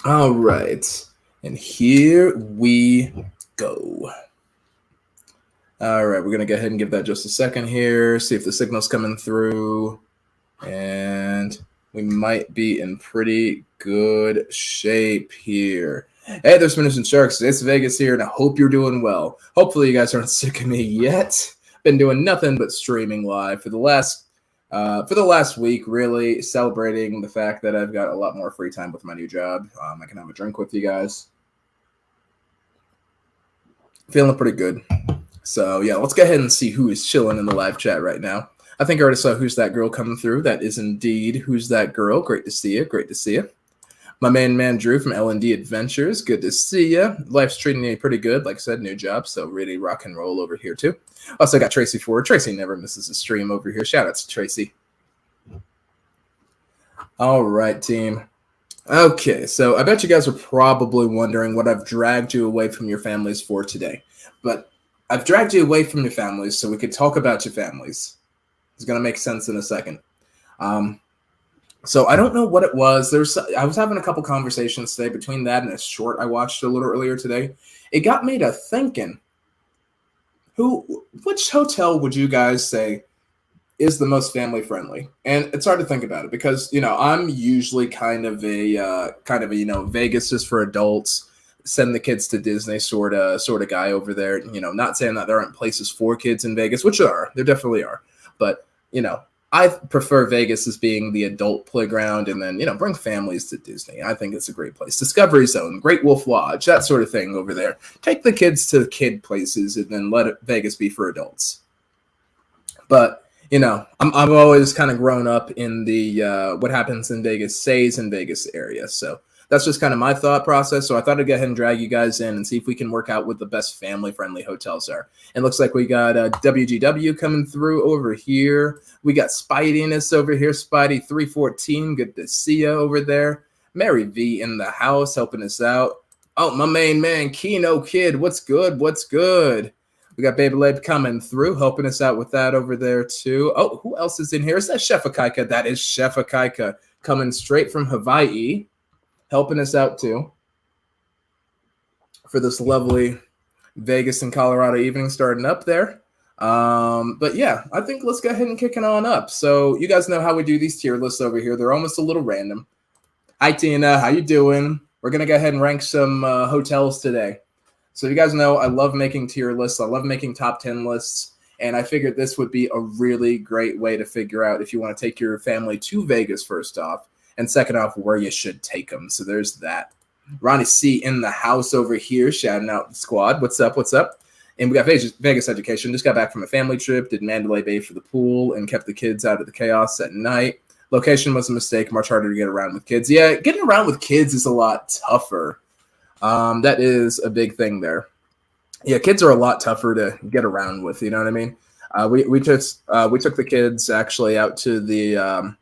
All right. And here we go. All right, we're going to go ahead and give that just a second here, see if the signal's coming through. And we might be in pretty good shape here. Hey, there's Minnows and Sharks. It's Vegas here, and I hope you're doing well. Hopefully, you guys aren't sick of me yet. Been doing nothing but streaming live for the last week, really celebrating the fact that I've got a lot more free time with my new job. I can have a drink with you guys. Feeling pretty good. So yeah, let's go ahead and see who is chilling in the live chat right now. I think I already saw Who's That Girl coming through. That is indeed Who's That Girl. Great to see you. Great to see you. My main man Drew from L&D Adventures. Good to see you. Life's treating me pretty good. Like I said, new job, so really rock and roll over here too. Also got Tracy Ford. Tracy never misses a stream over here. Shout out to Tracy. All right, team. Okay, so I bet you guys are probably wondering what I've dragged you away from your families for today. But I've dragged you away from your families so we could talk about your families. It's going to make sense in a second. So I don't know what it was. I was having a couple conversations today between that and a short I watched a little earlier today. It got me to thinking, which hotel would you guys say is the most family friendly? And it's hard to think about it because, I'm usually kind of a Vegas is for adults, send the kids to Disney sort of guy over there. Not saying that there aren't places for kids in Vegas, which there definitely are. But, I prefer Vegas as being the adult playground and then, bring families to Disney. I think it's a great place. Discovery Zone, Great Wolf Lodge, that sort of thing over there. Take the kids to kid places and then let Vegas be for adults. But, I've always kind of grown up in the what happens in Vegas stays in Vegas area. So that's just kind of my thought process. So I thought I'd go ahead and drag you guys in and see if we can work out what the best family-friendly hotels are. It looks like we got WGW coming through over here. We got Spidiness over here, Spidey314. Good to see you over there. Mary V in the house helping us out. Oh, my main man, Keno Kid. What's good? What's good? We got Baby Lab coming through, helping us out with that over there, too. Oh, who else is in here? Is that Chef Akaika? That is Chef Akaika coming straight from Hawaii, helping us out, too, for this lovely Vegas and Colorado evening starting up there. But, yeah, I think let's go ahead and kick it on up. So you guys know how we do these tier lists over here. They're almost a little random. Hi, Tina. How you doing? We're going to go ahead and rank some hotels today. So you guys know I love making tier lists. I love making top 10 lists. And I figured this would be a really great way to figure out if you want to take your family to Vegas first off. And second off, where you should take them. So there's that. Ronnie C in the house over here, shouting out the squad. What's up? What's up? And we got Vegas Education. Just got back from a family trip, did Mandalay Bay for the pool, and kept the kids out of the chaos at night. Location was a mistake. Much harder to get around with kids. Yeah, getting around with kids is a lot tougher. That is a big thing there. Yeah, kids are a lot tougher to get around with. You know what I mean? We took the kids actually out to the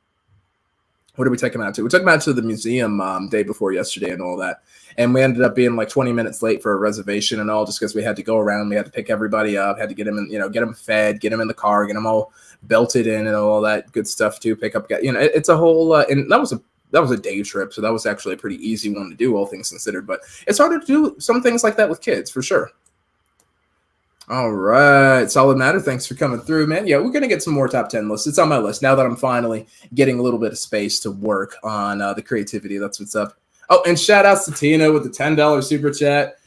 what did we take them out to? We took them out to the museum day before yesterday and all that, and we ended up being like 20 minutes late for a reservation and all, just because we had to go around. We had to pick everybody up, had to get them in, get them fed, get them in the car, get them all belted in and all that good stuff too. Pick up, it's a whole and that was a day trip, so that was actually a pretty easy one to do, all things considered. But it's harder to do some things like that with kids, for sure. All right. Solid Matter, thanks for coming through, man. Yeah, we're going to get some more top 10 lists. It's on my list now that I'm finally getting a little bit of space to work on the creativity. That's what's up. Oh, and shout outs to Tina with the $10 super chat,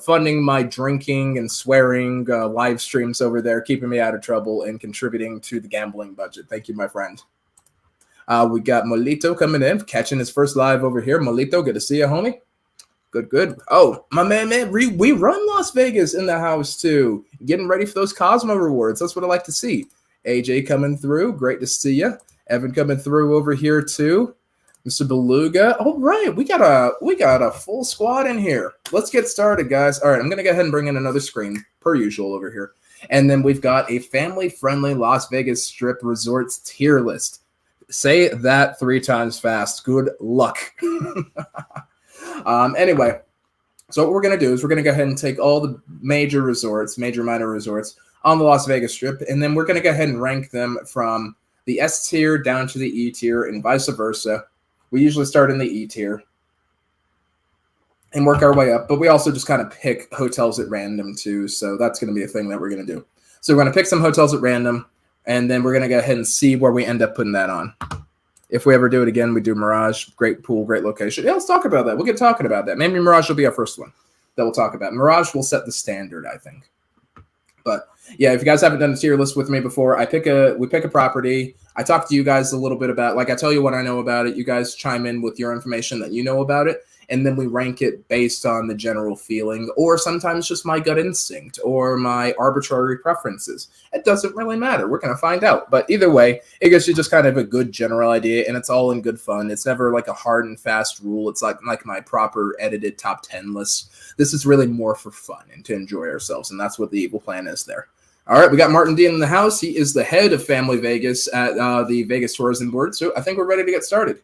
funding my drinking and swearing live streams over there, keeping me out of trouble and contributing to the gambling budget. Thank you, my friend. We got Molito coming in, catching his first live over here. Molito, good to see you, homie. Good. Oh, my man, we run Las Vegas in the house, too. Getting ready for those Cosmo rewards. That's what I like to see. AJ coming through. Great to see you. Evan coming through over here, too. Mr. Beluga. All right, we got a full squad in here. Let's get started, guys. All right, I'm going to go ahead and bring in another screen, per usual, over here. And then we've got a family-friendly Las Vegas Strip Resorts tier list. Say that 3 times fast. Good luck. Anyway, so what we're going to do is we're going to go ahead and take all the major minor resorts on the Las Vegas Strip, and then we're going to go ahead and rank them from the S tier down to the E tier and vice versa. We usually start in the E tier. and work our way up. But we also just kind of pick hotels at random too. So that's going to be a thing that we're going to do. So we're going to pick some hotels at random, and then we're going to go ahead and see where we end up putting that on. If we ever do it again, we do Mirage. Great pool, great location. Yeah, let's talk about that. We'll get talking about that. Maybe Mirage will be our first one that we'll talk about. Mirage will set the standard, I think. But yeah, if you guys haven't done a tier list with me before, we pick a property. I talk to you guys a little bit about, like I tell you what I know about it. You guys chime in with your information that you know about it. And then we rank it based on the general feeling, or sometimes just my gut instinct or my arbitrary preferences. It doesn't really matter. We're going to find out. But either way, it gives you just kind of a good general idea, and it's all in good fun. It's never like a hard and fast rule. It's like my proper edited top 10 list. This is really more for fun and to enjoy ourselves, and that's what the evil plan is there. All right, we got Martin Dean in the house. He is the head of Family Vegas at the Vegas Tourism Board, so I think we're ready to get started.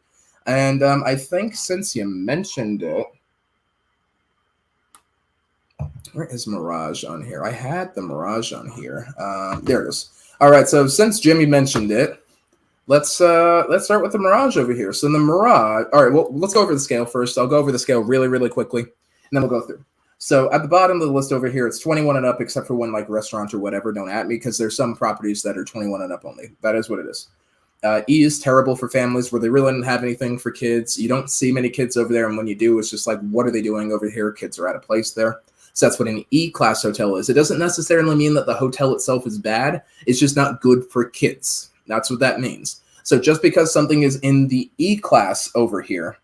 And I think since you mentioned it, where is Mirage on here? I had the Mirage on here. There it is. All right, so since Jimmy mentioned it, let's start with the Mirage over here. So the Mirage. All right, well, let's go over the scale first. I'll go over the scale really, really quickly, and then we'll go through. So at the bottom of the list over here, it's 21 and up, except for one like restaurant or whatever. Don't at me, because there's some properties that are 21 and up only. That is what it is. E is terrible for families where they really didn't have anything for kids. You don't see many kids over there, and when you do, it's just like, what are they doing over here? Kids are out of place there. So that's what an E-class hotel is. It doesn't necessarily mean that the hotel itself is bad. It's just not good for kids. That's what that means. So just because something is in the E-class over here,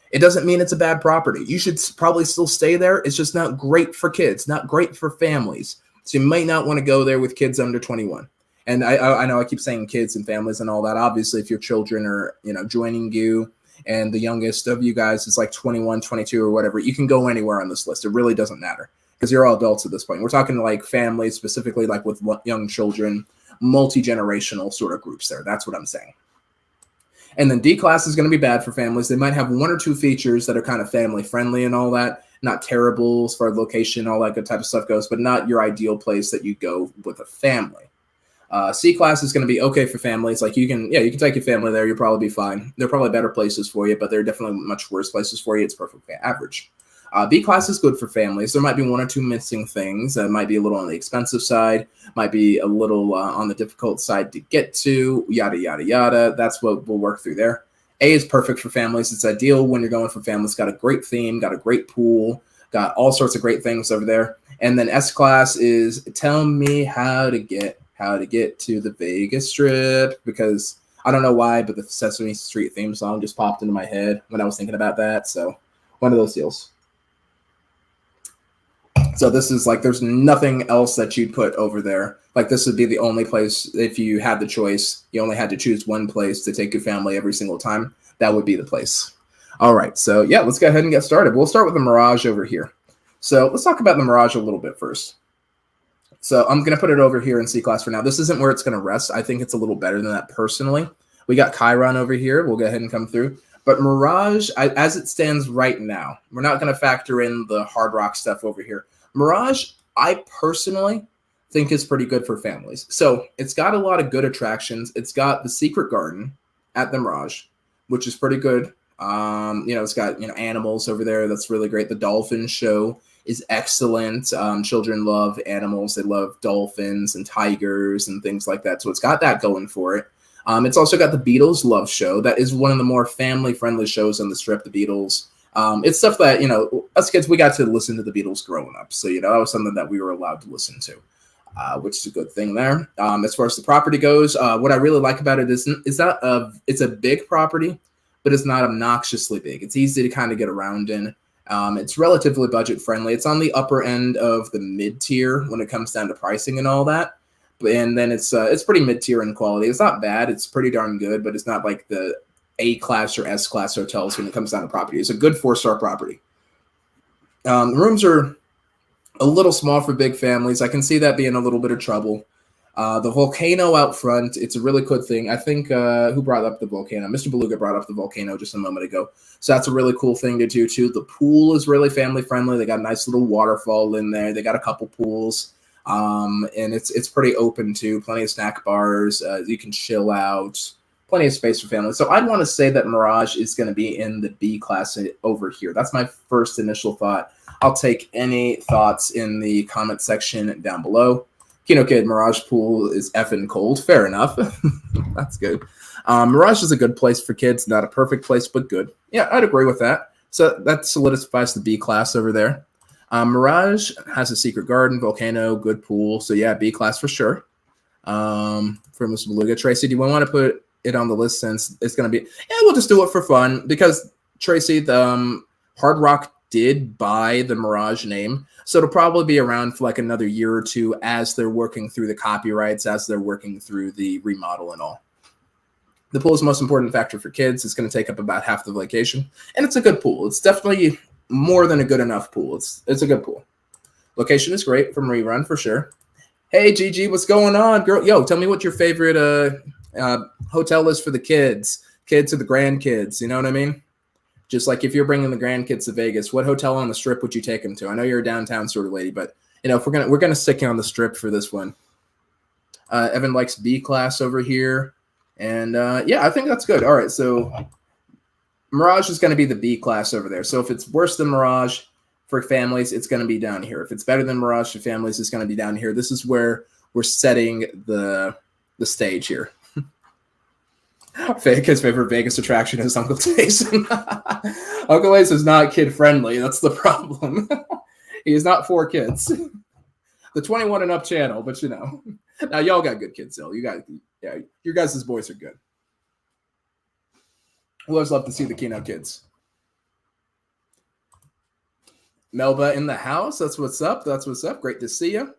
it doesn't mean it's a bad property. You should probably still stay there. It's just not great for kids, not great for families. So you might not want to go there with kids under 21. And I know I keep saying kids and families and all that. Obviously, if your children are, joining you, and the youngest of you guys is like 21, 22 or whatever, you can go anywhere on this list. It really doesn't matter because you're all adults at this point. We're talking like families, specifically like with young children, multi-generational sort of groups there. That's what I'm saying. And then D class is going to be bad for families. They might have one or two features that are kind of family friendly and all that. Not terrible as far as location, all that good type of stuff goes, but not your ideal place that you go with a family. C class is going to be okay for families. Like you can take your family there. You'll probably be fine. There are probably better places for you, but there are definitely much worse places for you. It's perfectly average. B class is good for families. There might be one or two missing things. That might be a little on the expensive side, might be a little on the difficult side to get to, yada, yada, yada. That's what we'll work through there. A is perfect for families. It's ideal when you're going for families. Got a great theme, got a great pool, got all sorts of great things over there. And then S class is tell me how to get to the Vegas Strip, because I don't know why, but the Sesame Street theme song just popped into my head when I was thinking about that. So one of those deals. So this is like, there's nothing else that you'd put over there. Like this would be the only place, if you had the choice, you only had to choose one place to take your family every single time, that would be the place. All right, so yeah, let's go ahead and get started. We'll start with the Mirage over here. So let's talk about the Mirage a little bit first. So I'm going to put it over here in C class for now. This isn't where it's going to rest. I think it's a little better than that personally. We got Chiron over here. We'll go ahead and come through. But Mirage, as it stands right now, we're not going to factor in the Hard Rock stuff over here. Mirage, I personally think is pretty good for families. So it's got a lot of good attractions. It's got the Secret Garden at the Mirage, which is pretty good. It's got, animals over there. That's really great. The Dolphin Show is excellent. Children love animals. They love dolphins and tigers and things like that. So it's got that going for it. It's also got the Beatles Love Show. That is one of the more family-friendly shows on the Strip, the Beatles. It's stuff that, us kids, we got to listen to the Beatles growing up. So, that was something that we were allowed to listen to, which is a good thing there. As far as the property goes, what I really like about it is it's a big property, but it's not obnoxiously big. It's easy to kind of get around in. It's relatively budget friendly. It's on the upper end of the mid tier when it comes down to pricing and all that. And then it's pretty mid tier in quality. It's not bad. It's pretty darn good, but it's not like the A class or S class hotels when it comes down to property. It's a good 4-star property. The rooms are a little small for big families. I can see that being a little bit of trouble. The volcano out front, it's a really good thing. I think who brought up the volcano? Mr. Beluga brought up the volcano just a moment ago. So that's a really cool thing to do too. The pool is really family friendly. They got a nice little waterfall in there. They got a couple pools. And it's pretty open too. Plenty of snack bars. You can chill out, plenty of space for families. So I'd want to say that Mirage is going to be in the B class over here. That's my first initial thought. I'll take any thoughts in the comment section down below. Kino Kid, Mirage Pool is effing cold. Fair enough. That's good. Mirage is a good place for kids. Not a perfect place, but good. Yeah, I'd agree with that. So that solidifies the B class over there. Mirage has a secret garden, volcano, good pool. So yeah, B class for sure. For Mr. Beluga. Tracy, do you want to put it on the list since it's going to be... Yeah, we'll just do it for fun because, Tracy, the Hard Rock did buy the Mirage name. So it'll probably be around for like another year or two as they're working through the copyrights, as they're working through the remodel and all. The pool is the most important factor for kids. It's going to take up about half the vacation. And it's a good pool. It's definitely more than a good enough pool. It's a good pool. Location is great from Rerun for sure. Hey, Gigi, what's going on, girl? Yo, tell me what your favorite hotel is for the kids. Kids or the grandkids, you know what I mean? Just like if you're bringing the grandkids to Vegas, what hotel on the Strip would you take them to? I know you're a downtown sort of lady, but you know, if we're gonna stick you on the Strip for this one. Evan likes B class over here, and yeah, I think that's good. All right, so Mirage is going to be the B class over there. So if it's worse than Mirage for families, it's going to be down here. If it's better than Mirage for families, it's going to be down here. This is where we're setting the stage here. His favorite Vegas attraction is Uncle Jason. Uncle Ace is not kid friendly. That's the problem. He is not for kids. The 21 and up channel, but you know. Now y'all got good kids still. You got, yeah, your guys' boys are good. We'll always love to see the Keno kids. Melba in the house. That's what's up. That's what's up. Great to see you.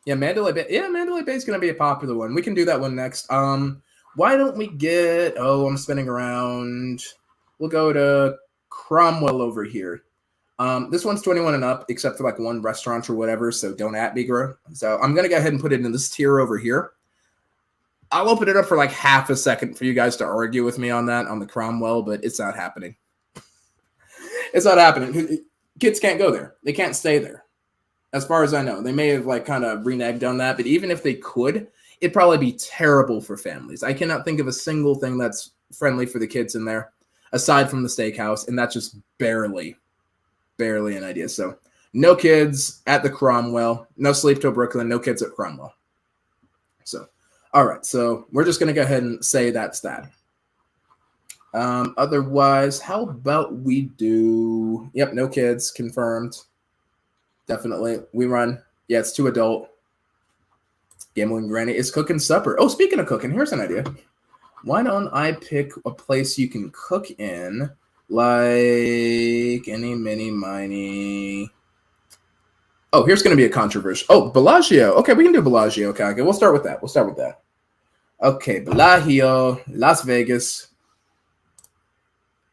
Yeah, Mandalay Bay. Yeah, Mandalay Bay is going to be a popular one. We can do that one next. Why don't we get... Oh, I'm spinning around. We'll go to Cromwell over here. This one's 21 and up, except for like one restaurant or whatever, so don't at me, girl. So I'm going to go ahead and put it in this tier over here. I'll open it up for like half a second for you guys to argue with me on that, on the Cromwell, but it's not happening. It's not happening. Kids can't go there. They can't stay there. As far as I know. They may have like kind of reneged on that, but even if they could, it'd probably be terrible for families. I cannot think of a single thing that's friendly for the kids in there, aside from the steakhouse, and that's just barely an idea. So no kids at the Cromwell, no Sleep Till Brooklyn, no kids at Cromwell. So, all right. So we're just going to go ahead and say that's that. Otherwise, how about we do, yep, no kids confirmed. Definitely. We run. Yeah, it's 2 adult. Gambling Granny is cooking supper. Oh, speaking of cooking, here's an idea. Why don't I pick a place you can cook in, like any, mini, miny. Oh, here's going to be a controversial. Oh, Bellagio. Okay, we can do Bellagio. Okay, we'll start with that. Okay, Bellagio, Las Vegas.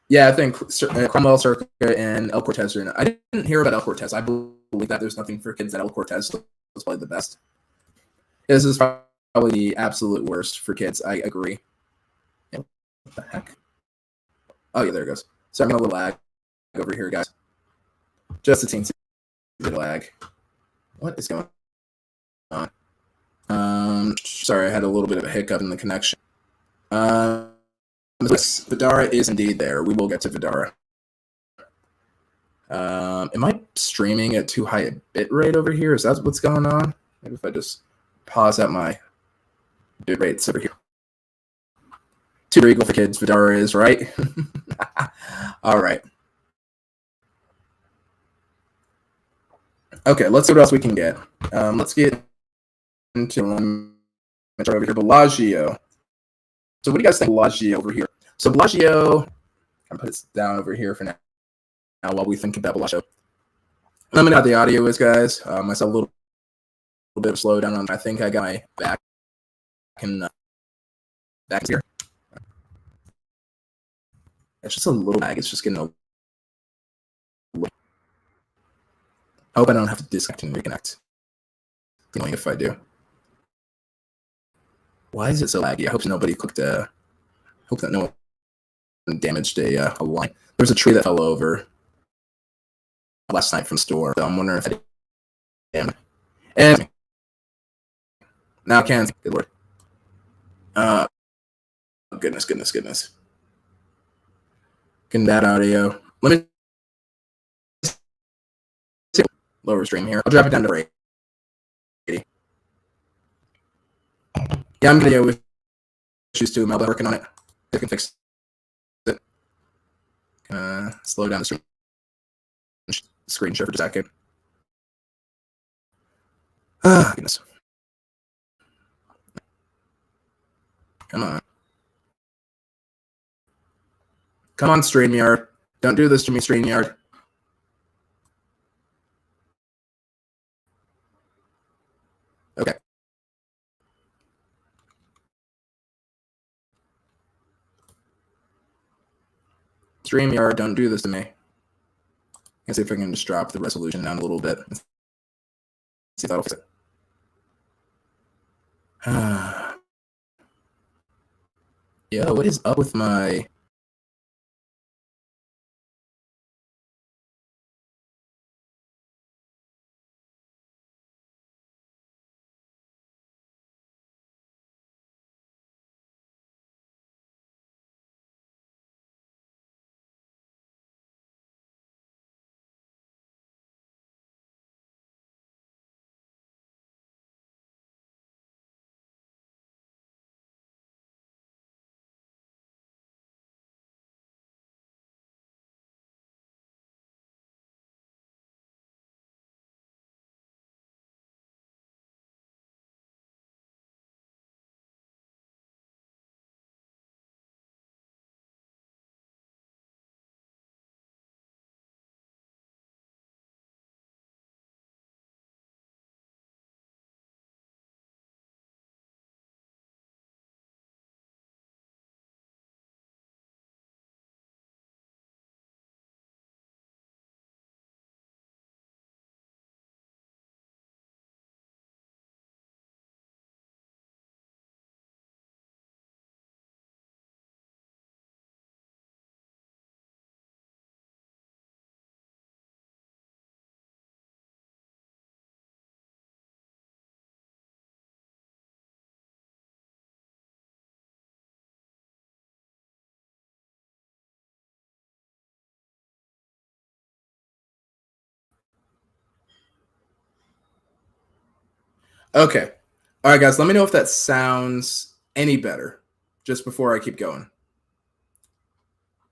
Yeah, I think Cromwell, Circa, and El Cortez are in it. I didn't hear about El Cortez. I believe that there's nothing for kids at El Cortez. So it's probably the best. This is probably the absolute worst for kids. I agree. Yeah, what the heck? Oh, yeah, there it goes. So I'm going to a little lag over here, guys. Just a teensy lag. What is going on? Sorry, I had a little bit of a hiccup in the connection. Vdara is indeed there. We will get to Vdara. Am I streaming at too high a bit rate over here? Is that what's going on? Maybe if I just pause out my bit rates over here. Too eagle for kids, Vdara is, right? All right. Okay, let's see what else we can get. Let's get into over here, Bellagio. So what do you guys think of Bellagio over here? So Bellagio, I'll put it down over here for now while we think about Bellagio. Let me know how the audio is, guys. I saw a little bit of slowdown on. I think I got my back and back here. It's just a little lag. It's just getting a little. I hope I don't have to disconnect and reconnect. Annoying if I do. Why is it so laggy? I hope nobody clicked hope that no one damaged a line. There's a tree that fell over last night from the store. So I'm wondering if I did. And now I can. Good lord. goodness. Getting that audio. Let me see. Lower stream here. I'll drop it down to 80. Yeah, I'm video with issues too. I'm working on it. I can fix it. Slow down the screen share for just a second. Ah, goodness. Come on. Come on, StreamYard. Don't do this to me, StreamYard. Okay. StreamYard, don't do this to me. Let's see if I can just drop the resolution down a little bit. Let's see if that'll fix it. Yeah, what is up with my... Okay. All right, guys, let me know if that sounds any better just before I keep going.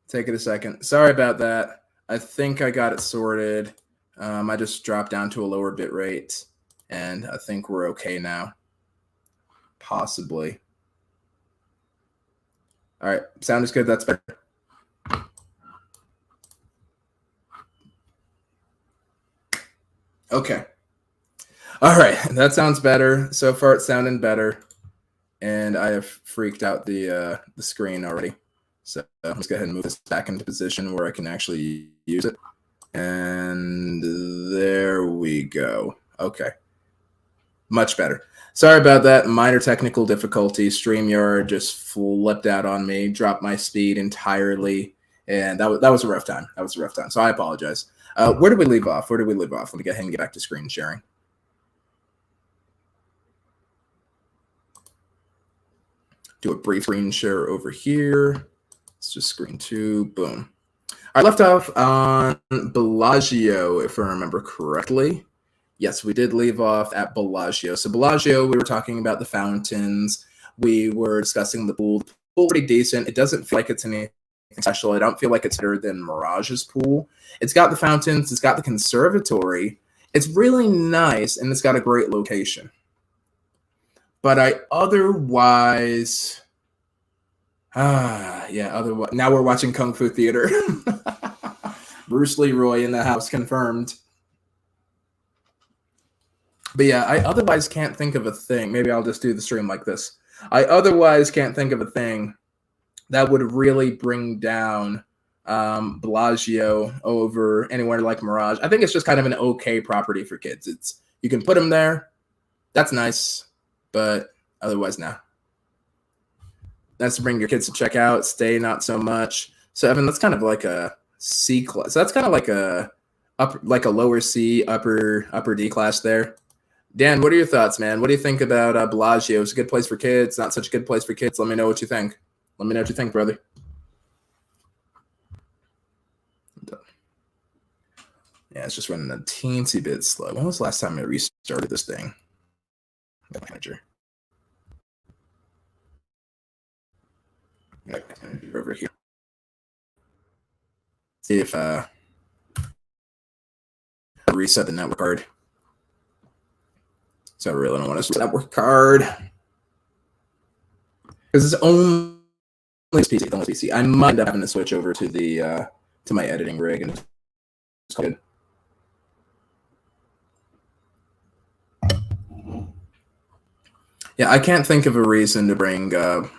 Take it a second. Sorry about that. I think I got it sorted. I just dropped down to a lower bit rate, and I think we're okay now. Possibly. All right. Sound is good. That's better. Okay. All right. That sounds better. So far, it's sounding better. And I have freaked out the screen already. So let's go ahead and move this back into position where I can actually use it. And there we go. Okay. Much better. Sorry about that. Minor technical difficulty. StreamYard just flipped out on me, dropped my speed entirely. And that was a rough time. So I apologize. Where did we leave off? Let me go ahead and get back to screen sharing. Do a brief screen share over here. It's just screen 2. Boom. I left off on Bellagio, if I remember correctly. Yes, we did leave off at Bellagio. So Bellagio, we were talking about the fountains. We were discussing the pool. The pool pretty decent. It doesn't feel like it's anything special. I don't feel like it's better than Mirage's pool. It's got the fountains. It's got the conservatory. It's really nice, and it's got a great location. But I otherwise... otherwise... Now we're watching Kung Fu Theater. Bruce Leroy in the house, confirmed. But yeah, I otherwise can't think of a thing. Maybe I'll just do the stream like this. I otherwise can't think of a thing that would really bring down Bellagio over anywhere like Mirage. I think it's just kind of an okay property for kids. You can put them there. That's nice. But otherwise, no. That's to bring your kids to check out. Stay, not so much. So, Evan, that's kind of like a C class. So that's kind of like a lower C, upper D class there. Dan, what are your thoughts, man? What do you think about Bellagio? It's a good place for kids, not such a good place for kids. Let me know what you think. Let me know what you think, brother. Yeah, it's just running a teensy bit slow. When was the last time I restarted this thing? Manager. Over here. See if reset the network card. So I really don't want to switch network card because it's only PC. Only PC. I might end up having to switch over to the to my editing rig and it's good. Yeah, I can't think of a reason to bring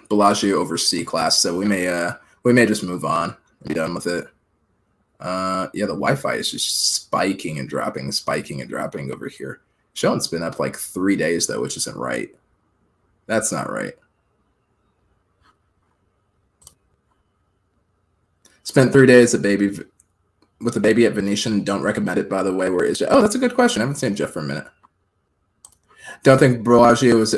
Bellagio over C class, so we may just move on and be done with it. Yeah, the Wi-Fi is just spiking and dropping over here. Showing's been up like 3 days though, which isn't right. That's not right. Spent 3 days with the baby at Venetian. Don't recommend it, by the way. Where is Jeff? Oh, that's a good question. I haven't seen Jeff for a minute. Don't think Bellagio is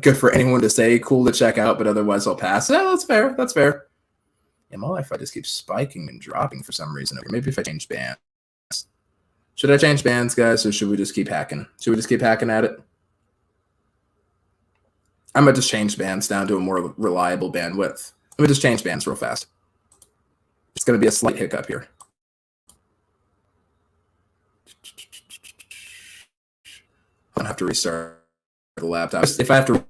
good for anyone to say. Cool to check out, but otherwise I'll pass. Yeah, that's fair. That's fair. Yeah, my Wi-Fi just keeps spiking and dropping for some reason. Maybe if I change bands. Should I change bands, guys, or should we just keep hacking? Should we just keep hacking at it? I might just change bands down to a more reliable bandwidth. Let me just change bands real fast. It's going to be a slight hiccup here. I don't have to restart the laptop. If I have to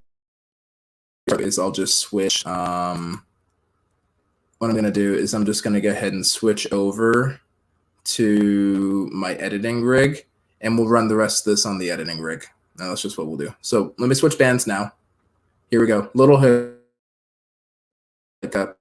restart, I'll just switch. What I'm going to do is I'm just going to go ahead and switch over to my editing rig, and we'll run the rest of this on the editing rig. Now that's just what we'll do. So let me switch bands now. Here we go. Little hiccup.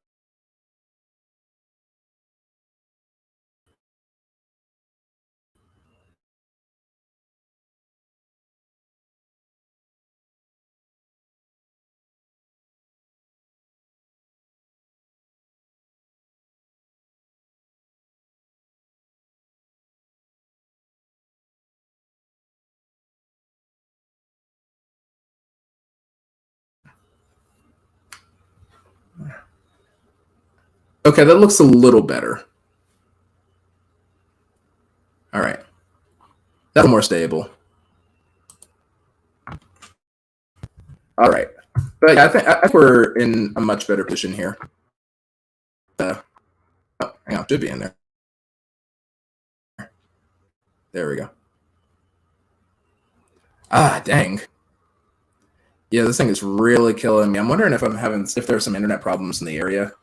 Okay, that looks a little better. All right. That's more stable. All right. But yeah, I think we're in a much better position here. Oh, hang on, should be in there. There we go. Ah, dang. Yeah, this thing is really killing me. I'm wondering if there's some internet problems in the area.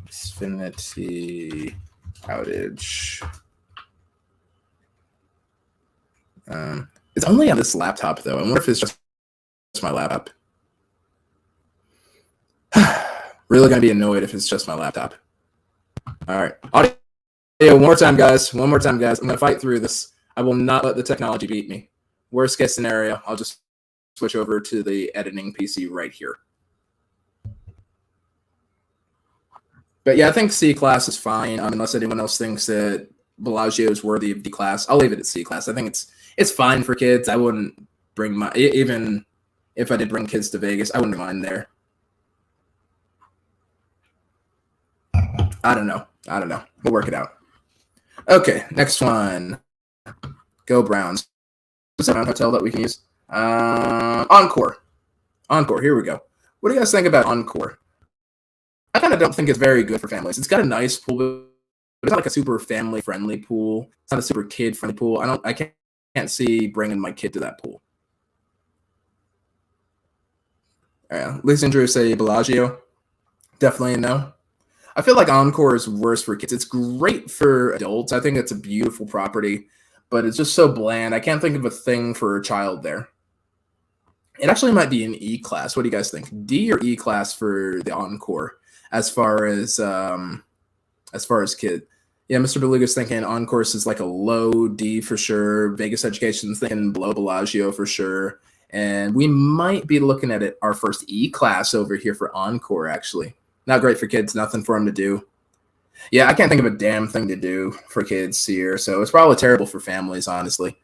Xfinity outage. It's only on this laptop though. I wonder if it's just my laptop. Really gonna be annoyed if it's just my laptop. All right, audio. One more time, guys. I'm gonna fight through this. I will not let the technology beat me. Worst case scenario, I'll just switch over to the editing PC right here. But yeah, I think C class is fine, unless anyone else thinks that Bellagio is worthy of D class. I'll leave it at C class. I think it's fine for kids. I wouldn't bring even if I did bring kids to Vegas, I wouldn't mind there. I don't know. We'll work it out. Okay, next one. Go Browns. Is that a hotel that we can use? Encore. Here we go. What do you guys think about Encore? I kind of don't think it's very good for families. It's got a nice pool, but it's not like a super family-friendly pool. It's not a super kid-friendly pool. I can't see bringing my kid to that pool. Lisa and Drew say Bellagio. Definitely no. I feel like Encore is worse for kids. It's great for adults. I think it's a beautiful property, but it's just so bland. I can't think of a thing for a child there. It actually might be an E class. What do you guys think? D or E class for the Encore as far as kid? Yeah, Mr. Beluga's thinking Encore is like a low D for sure. Vegas Education's thinking below Bellagio for sure. And we might be looking at our first E class over here for Encore, actually. Not great for kids, nothing for them to do. Yeah, I can't think of a damn thing to do for kids here, so it's probably terrible for families, honestly.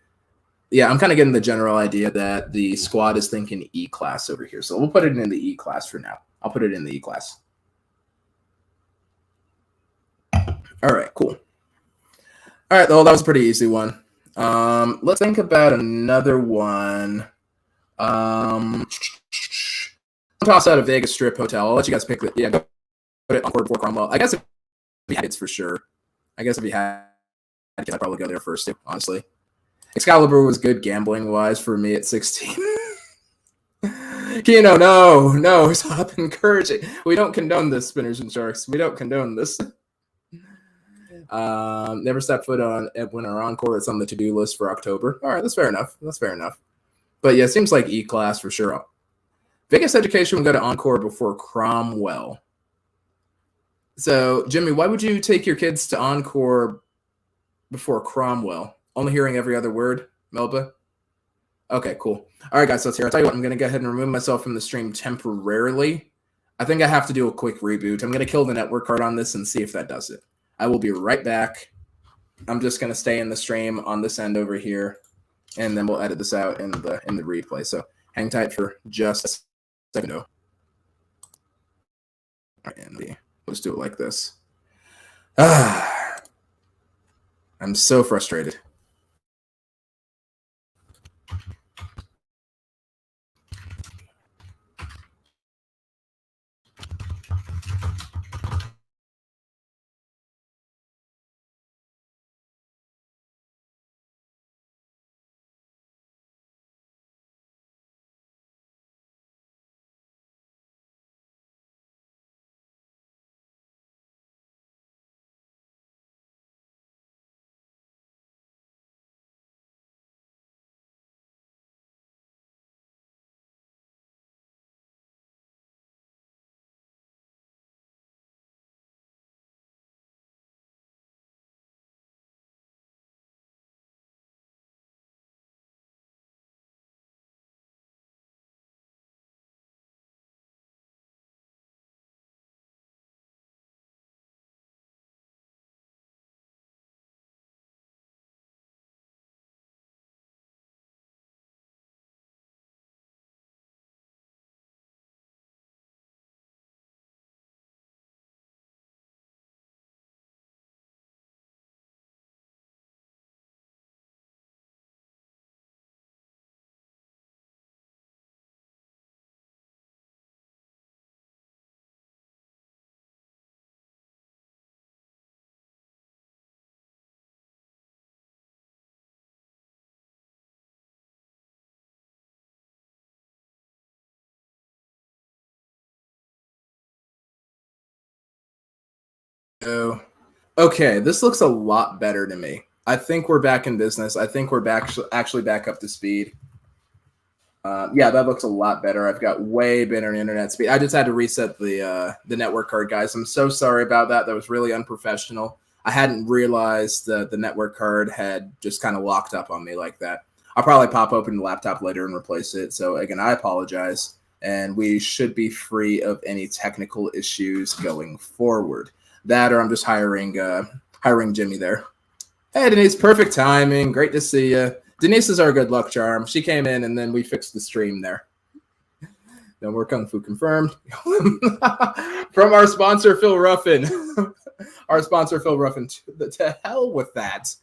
Yeah, I'm kind of getting the general idea that the squad is thinking E class over here, so we'll put it in the E class for now. I'll put it in the E class. All right, cool. All right, well, that was a pretty easy one. Let's think about another one. Toss out a Vegas Strip hotel. I'll let you guys pick it. Yeah, go put it Encore before Cromwell. I guess if you had it for sure. I guess if you had it, I'd probably go there first too, honestly. Excalibur was good gambling wise for me at 16. Kino, no, stop encouraging. We don't condone this, Spinners and Sharks. We don't condone this. Never step foot on Wynn or Encore. It's on the to-do list for October. All right, that's fair enough. That's fair enough. But yeah, it seems like E-Class for sure. Vegas Education would go to Encore before Cromwell. So, Jimmy, why would you take your kids to Encore before Cromwell? Only hearing every other word, Melba? Okay, cool. All right, guys, let's hear. I'll tell you what, I'm going to go ahead and remove myself from the stream temporarily. I think I have to do a quick reboot. I'm going to kill the network card on this and see if that does it. I will be right back. I'm just going to stay in the stream on this end over here, and then we'll edit this out in the replay. So hang tight for just a second. All right, and let's do it like this. I'm so frustrated. Okay, this looks a lot better to me. I think we're back in business. I think we're actually back up to speed. Yeah, that looks a lot better. I've got way better internet speed. I just had to reset the network card, guys. I'm so sorry about that. That was really unprofessional. I hadn't realized that the network card had just kind of locked up on me like that. I'll probably pop open the laptop later and replace it. So again, I apologize. And we should be free of any technical issues going forward. That or I'm just hiring Jimmy there. Hey, Denise, perfect timing. Great to see you. Denise is our good luck charm. She came in and then we fixed the stream there. No more Kung Fu confirmed. From our sponsor, Phil Ruffin. Our sponsor, Phil Ruffin. To hell with that.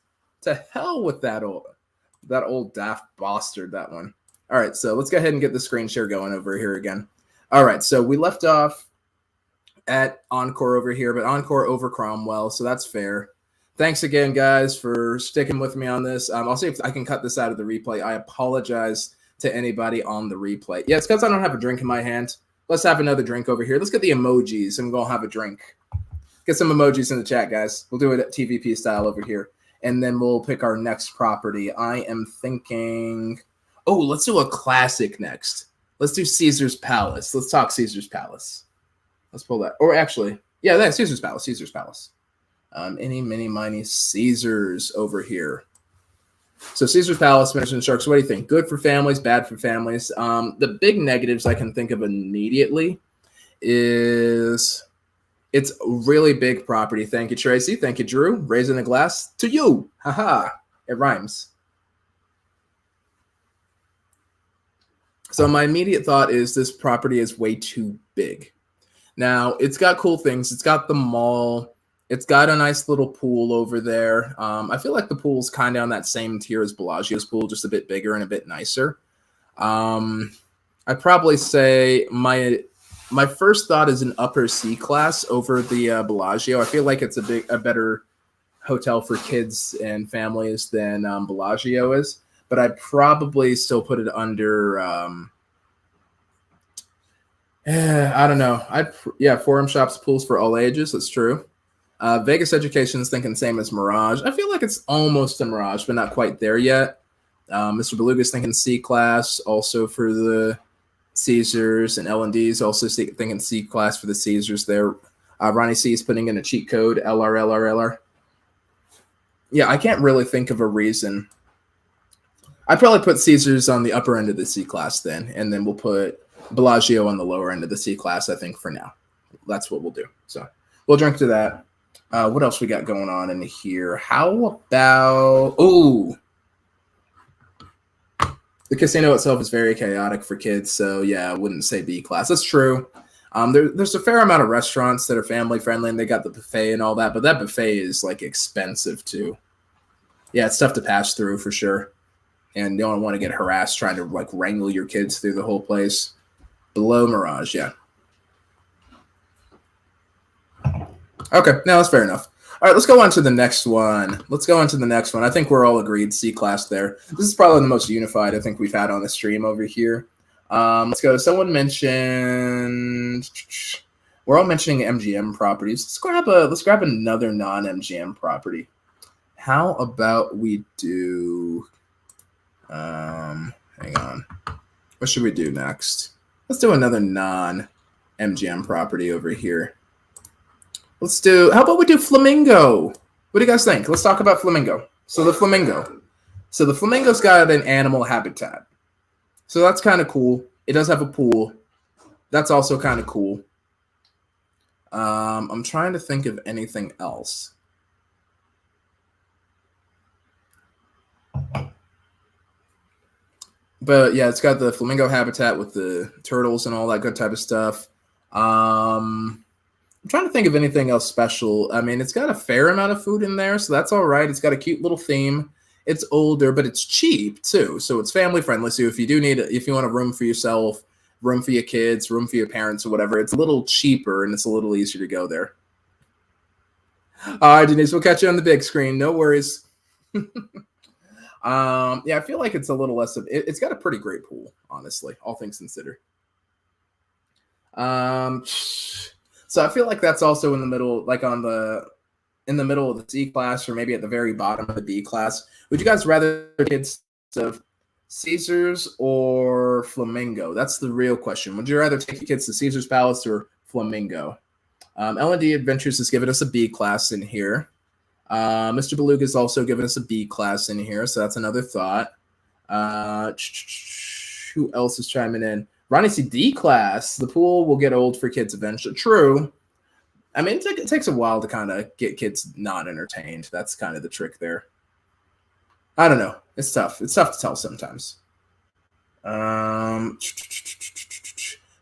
To hell with that old daft bastard, that one. All right, so let's go ahead and get the screen share going over here again. All right, so we left off at Encore over here, but Encore over Cromwell, so that's fair. Thanks again, guys, for sticking with me on this. I'll see if I can cut this out of the replay. I apologize to anybody on the replay. Yeah, it's because I don't have a drink in my hand. Let's have another drink over here. Let's get the emojis, and we'll have a drink. Get some emojis in the chat, guys. We'll do it at TVP style over here, and then we'll pick our next property. I am thinking... Oh, let's do a classic next. Let's do Caesar's Palace. Let's talk Caesar's Palace. Let's pull that. Or actually, yeah, that's Caesar's Palace. Caesar's Palace. Any, mini, miny Caesars over here. So Caesar's Palace, Spinners and Sharks. What do you think? Good for families, bad for families. The big negatives I can think of immediately is it's a really big property. Thank you, Tracy. Thank you, Drew. Raising a glass to you. Haha. It rhymes. So my immediate thought is this property is way too big. Now, it's got cool things. It's got the mall. It's got a nice little pool over there. I feel like the pool's kind of on that same tier as Bellagio's pool, just a bit bigger and a bit nicer. I'd probably say my first thought is an upper C class over the Bellagio. I feel like it's a better hotel for kids and families than Bellagio is, but I'd probably still put it under. I don't know. Forum shops, pools for all ages. That's true. Vegas Education is thinking same as Mirage. I feel like it's almost a Mirage, but not quite there yet. Mr. Beluga's thinking C class, also for the Caesars, and L&D's also thinking C class for the Caesars there. Ronnie C is putting in a cheat code, LR. Yeah, I can't really think of a reason. I'd probably put Caesars on the upper end of the C class then, and then we'll put Bellagio on the lower end of the C class, I think, for now. That's what we'll do. So we'll drink to that. What else we got going on in here? How about... Ooh! The casino itself is very chaotic for kids, so yeah, I wouldn't say B class. That's true. There's a fair amount of restaurants that are family-friendly, and they got the buffet and all that, but that buffet is, like, expensive, too. Yeah, it's tough to pass through, for sure. And you don't want to get harassed trying to, like, wrangle your kids through the whole place. Below Mirage, yeah. Okay, no, that's fair enough. All right, let's go on to the next one. I think we're all agreed C class there. This is probably the most unified I think we've had on the stream over here. Let's go. Someone mentioned... We're all mentioning MGM properties. Let's grab another non-MGM property. How about we do... hang on. What should we do next? Let's do another non-MGM property over here. How about we do Flamingo? What do you guys think? Let's talk about Flamingo. So the Flamingo's got an animal habitat. So that's kind of cool. It does have a pool. That's also kind of cool. I'm trying to think of anything else. But yeah, it's got the flamingo habitat with the turtles and all that good type of stuff. I'm trying to think of anything else special. I mean, it's got a fair amount of food in there, so that's all right. It's got a cute little theme. It's older, but it's cheap too, so it's family friendly. So if you want a room for yourself, room for your kids, room for your parents, or whatever, it's a little cheaper and it's a little easier to go there. All right, Denise, we'll catch you on the big screen. No worries. Yeah, I feel like it's a little less of it's got a pretty great pool, honestly, all things considered. So I feel like that's also in the middle, like in the middle of the C class, or maybe at the very bottom of the B class. Would you guys rather kids of Caesars or Flamingo? That's the real question. Would you rather take your kids to Caesar's Palace or Flamingo? L&D Adventures has given us a B class in here. Mr. Beluga has also given us a B class in here, so that's another thought. Who else is chiming in? Ronnie C, D class. The pool will get old for kids eventually. True. I mean, it takes a while to kind of get kids not entertained. That's kind of the trick there. I don't know. It's tough. It's tough to tell sometimes.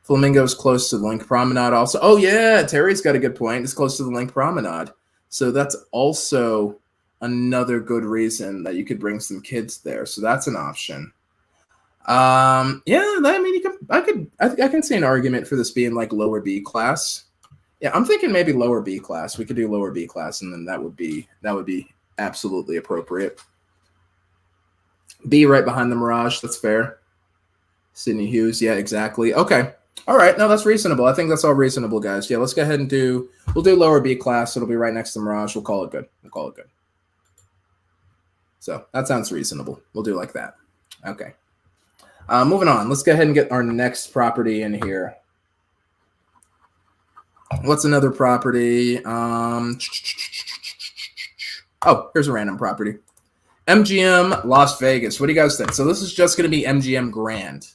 Flamingo's close to the LINQ Promenade also. Oh, yeah. Terry's got a good point. It's close to the LINQ Promenade. So that's also another good reason that you could bring some kids there. So that's an option. Yeah, I mean, I can see an argument for this being like lower B class. Yeah, I'm thinking maybe lower B class. We could do lower B class, and then that would be absolutely appropriate. B right behind the Mirage. That's fair. Sydney Hughes. Yeah, exactly. Okay. All right. No, that's reasonable. I think that's all reasonable, guys. Yeah, let's go ahead and we'll do lower B class. It'll be right next to Mirage. We'll call it good. So that sounds reasonable. We'll do like that. Okay. Moving on. Let's go ahead and get our next property in here. What's another property? Oh, here's a random property. MGM Las Vegas. What do you guys think? So this is just going to be MGM Grand.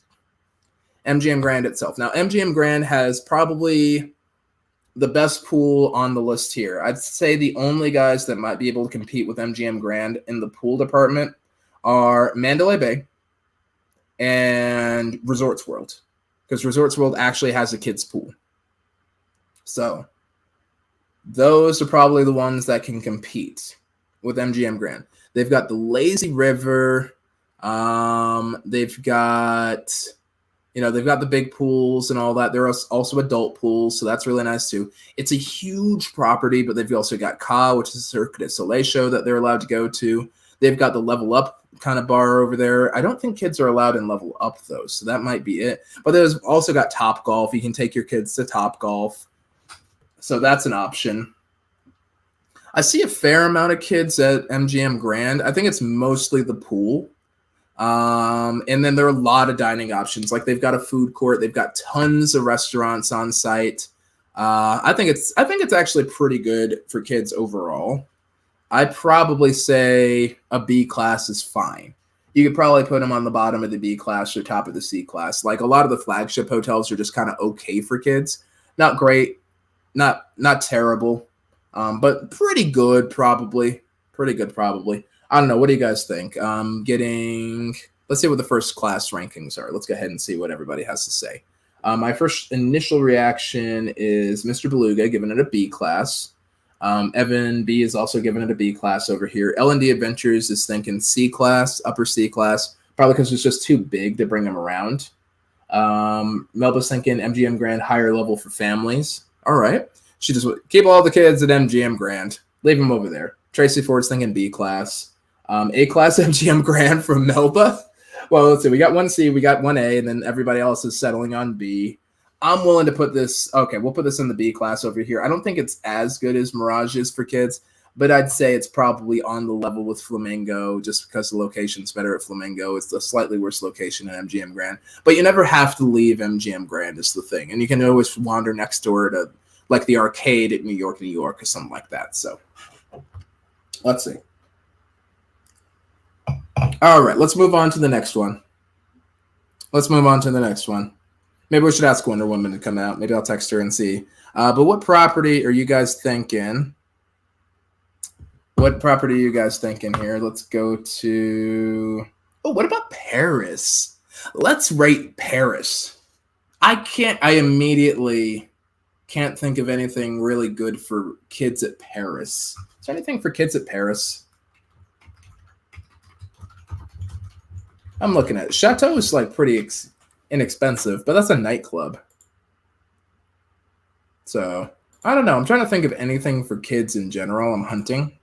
MGM Grand itself. Now, MGM Grand has probably the best pool on the list here. I'd say the only guys that might be able to compete with MGM Grand in the pool department are Mandalay Bay and Resorts World, because Resorts World actually has a kids pool. So Those are probably the ones that can compete with MGM Grand. They've got the lazy river. They've got, they've got the big pools and all that. There are also adult pools, so that's really nice too. It's a huge property, but they've also got Ka, which is a Cirque du Soleil show that they're allowed to go to. They've got the Level Up kind of bar over there. I don't think kids are allowed in Level Up, though, so that might be it. But there's also got Top Golf. You can take your kids to Top Golf. So that's an option. I see a fair amount of kids at MGM Grand. I think it's mostly the pool. And then there are a lot of dining options. Like they've got a food court. They've got tons of restaurants on site. I think it's actually pretty good for kids overall. I'd probably say a B class is fine. You could probably put them on the bottom of the B class or top of the C class. Like a lot of the flagship hotels are just kind of okay for kids. Not great. Not terrible, but pretty good probably. Pretty good probably. I don't know. What do you guys think? Let's see what the first class rankings are. Let's go ahead and see what everybody has to say. My first initial reaction is Mr. Beluga giving it a B class. Evan B is also giving it a B class over here. L&D Adventures is thinking C class, upper C class, probably because it's just too big to bring them around. Melba's thinking MGM Grand higher level for families. All right. She just keep all the kids at MGM Grand. Leave them over there. Tracy Ford's thinking B class. A class MGM Grand from Melba. Well, let's see. We got 1C, we got 1A, and then everybody else is settling on B. I'm willing to put this. Okay, we'll put this in the B class over here. I don't think it's as good as Mirage is for kids, but I'd say it's probably on the level with Flamingo just because the location's better at Flamingo. It's a slightly worse location at MGM Grand. But you never have to leave MGM Grand is the thing. And you can always wander next door to like the arcade at New York, or something like that. So let's see. All right, let's move on to the next one. Maybe we should ask Wonder Woman to come out. Maybe I'll text her and see. But what property are you guys thinking? What property are you guys thinking here? Let's go to... Oh, what about Paris? Let's rate Paris. I immediately can't think of anything really good for kids at Paris. Is there anything for kids at Paris? I'm looking at it. Chateau is like pretty inexpensive, but that's a nightclub. So I don't know. I'm trying to think of anything for kids in general. I'm hunting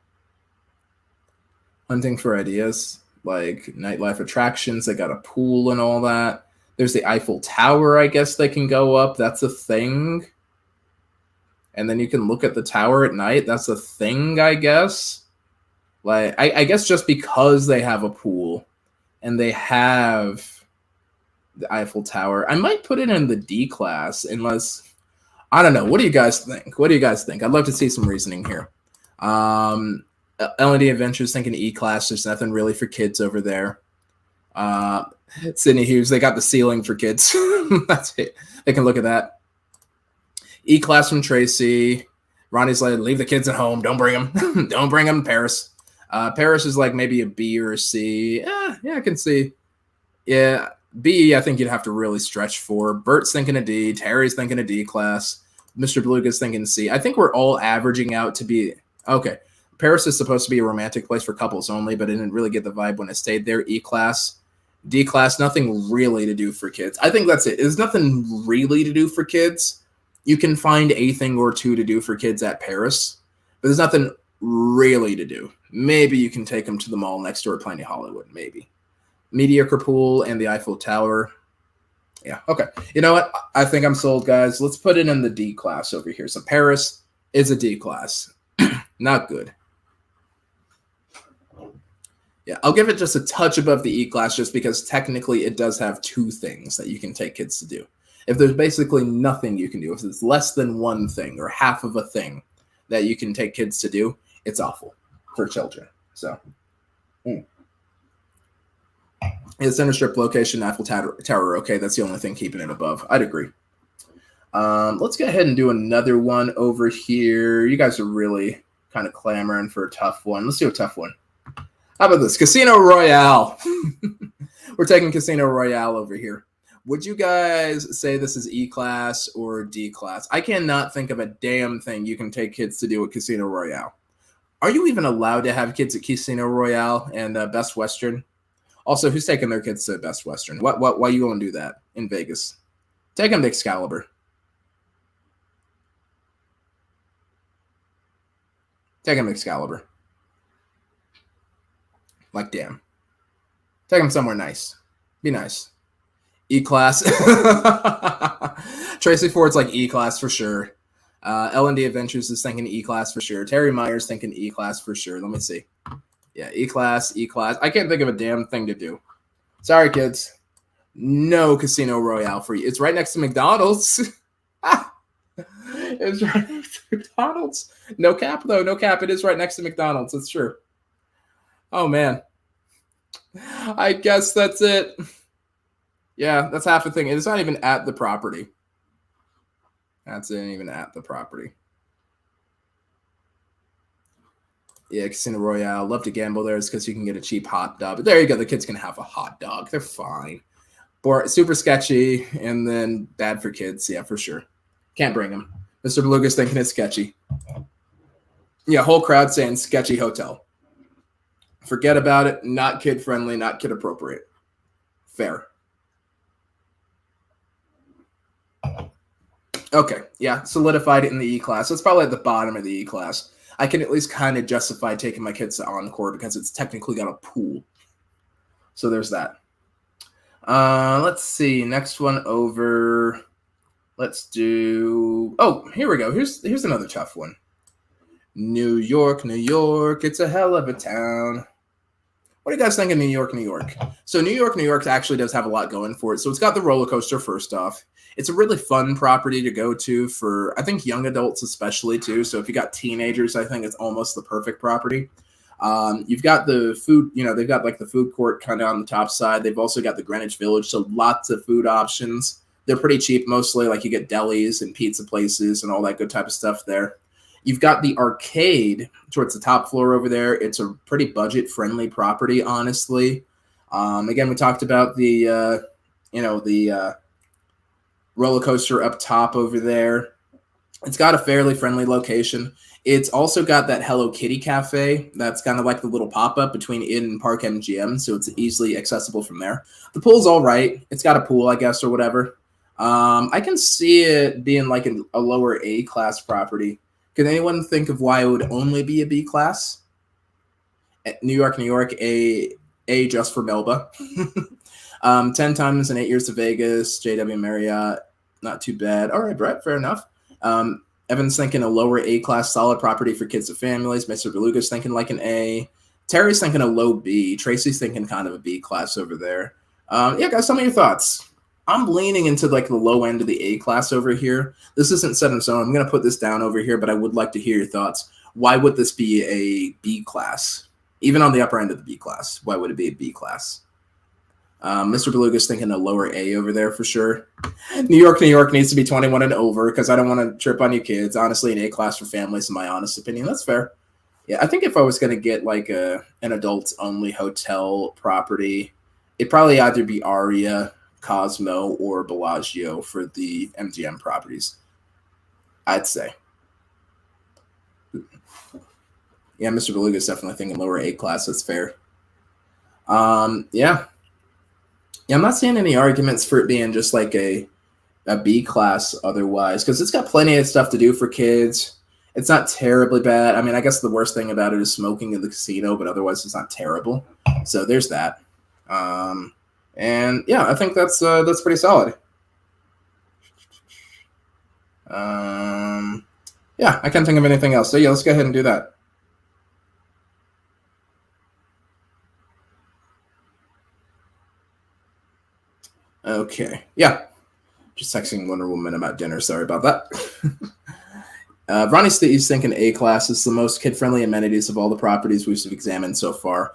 for ideas like nightlife attractions. They got a pool and all that. There's the Eiffel Tower. I guess they can go up. That's a thing. And then you can look at the tower at night. That's a thing, I guess. Like I guess just because they have a pool and they have the Eiffel Tower, I might put it in the D class unless, I don't know. What do you guys think? I'd love to see some reasoning here. L&D Adventures thinking E class. There's nothing really for kids over there. Sydney Hughes, they got the ceiling for kids. That's it. They can look at that. E class from Tracy. Ronnie's like, leave the kids at home. Don't bring them. Don't bring them to Paris. Paris is like maybe a B or a C. Yeah, I can see. Yeah, B, I think you'd have to really stretch for. Bert's thinking a D. Terry's thinking a D class. Mr. Beluga's thinking C. I think we're all averaging out to be... Okay, Paris is supposed to be a romantic place for couples only, but I didn't really get the vibe when I stayed there. E class. D class, nothing really to do for kids. I think that's it. There's nothing really to do for kids. You can find a thing or two to do for kids at Paris, but there's nothing really to do. Maybe you can take them to the mall next door at Planet Hollywood, maybe. Mediocre pool and the Eiffel Tower. Yeah, okay. You know what? I think I'm sold, guys. Let's put it in the D class over here. So Paris is a D class. Not good. Yeah, I'll give it just a touch above the E class just because technically it does have two things that you can take kids to do. If there's basically nothing you can do, if it's less than one thing or half of a thing that you can take kids to do, it's awful for children. So, the center strip location, Eiffel Tower, okay, that's the only thing keeping it above. I'd agree. Let's go ahead and do another one over here. You guys are really kind of clamoring for a tough one. Let's do a tough one. How about this? Casino Royale. We're taking Casino Royale over here. Would you guys say this is E-class or D-class? I cannot think of a damn thing you can take kids to do at Casino Royale. Are you even allowed to have kids at Casino Royale and Best Western? Also, who's taking their kids to Best Western? Why you going to do that in Vegas? Take them to Excalibur. Take them to Excalibur. Like, damn. Take them somewhere nice. Be nice. E-class. Tracy Ford's like E-class for sure. L&D Adventures is thinking E-class for sure. Terry Myers thinking E-class for sure. Let me see. Yeah, E-class, E-class. I can't think of a damn thing to do. Sorry, kids. No Casino Royale for you. It's right next to McDonald's. It's right next to McDonald's. No cap, though. No cap. It is right next to McDonald's. That's true. Oh, man. I guess that's it. Yeah, that's half the thing. It's not even at the property. That's not even at the property. Yeah, Casino Royale. Love to gamble there because you can get a cheap hot dog. But there you go. The kids can have a hot dog. They're fine. Super sketchy and then bad for kids. Yeah, for sure. Can't bring them. Mr. Beluga's thinking it's sketchy. Yeah, whole crowd saying sketchy hotel. Forget about it. Not kid-friendly, not kid-appropriate. Fair. Okay, yeah, solidified it in the E-class. It's probably at the bottom of the E-class. I can at least kind of justify taking my kids to Encore because it's technically got a pool. So there's that. Let's see. Next one over. Let's do. Oh, here we go. Here's another tough one. New York, New York. It's a hell of a town. What do you guys think of New York, New York? So New York actually does have a lot going for it. So it's got the roller coaster first off. It's a really fun property to go to for, I think, young adults especially too. So if you got teenagers, I think it's almost the perfect property. You've got the food, they've got like the food court kind of on the top side. They've also got the Greenwich Village, so lots of food options. They're pretty cheap mostly, like you get delis and pizza places and all that good type of stuff there. You've got the arcade towards the top floor over there. It's a pretty budget-friendly property, honestly. Again, we talked about the roller coaster up top over there. It's got a fairly friendly location. It's also got that Hello Kitty cafe that's kind of like the little pop-up between it and Park MGM, so it's easily accessible from there. The pool's all right. It's got a pool, I guess, or whatever. I can see it being like a lower A-class property. Can anyone think of why it would only be a B-class? New York, New York, A just for Melba. 10 times in 8 years to Vegas, JW Marriott, not too bad. All right, Brett, fair enough. Evan's thinking a lower A-class solid property for kids and families. Mr. Beluga's thinking like an A. Terry's thinking a low B. Tracy's thinking kind of a B-class over there. Yeah, guys, tell me your thoughts. I'm leaning into like the low end of the A-class over here. This isn't set in stone. I'm going to put this down over here, but I would like to hear your thoughts. Why would this be a B-class? Even on the upper end of the B-class, why would it be a B-class? Mr. Beluga's thinking a lower A over there for sure. New York, New York needs to be 21 and over because I don't want to trip on you kids. Honestly, an A-class for families, in my honest opinion. That's fair. Yeah, I think if I was going to get like an adults-only hotel property, it'd probably either be Aria, Cosmo, or Bellagio for the MGM properties, I'd say. Yeah, Mr. Beluga's definitely thinking lower A-class. That's fair. Yeah, I'm not seeing any arguments for it being just like a B-class otherwise, because it's got plenty of stuff to do for kids. It's not terribly bad. I mean, I guess the worst thing about it is smoking in the casino, but otherwise it's not terrible. So there's that. And yeah, I think that's pretty solid. Yeah, I can't think of anything else. So yeah, let's go ahead and do that. Okay, yeah. Just texting Wonder Woman about dinner. Sorry about that. Ronnie Steve's thinking A-class is the most kid-friendly amenities of all the properties we've examined so far.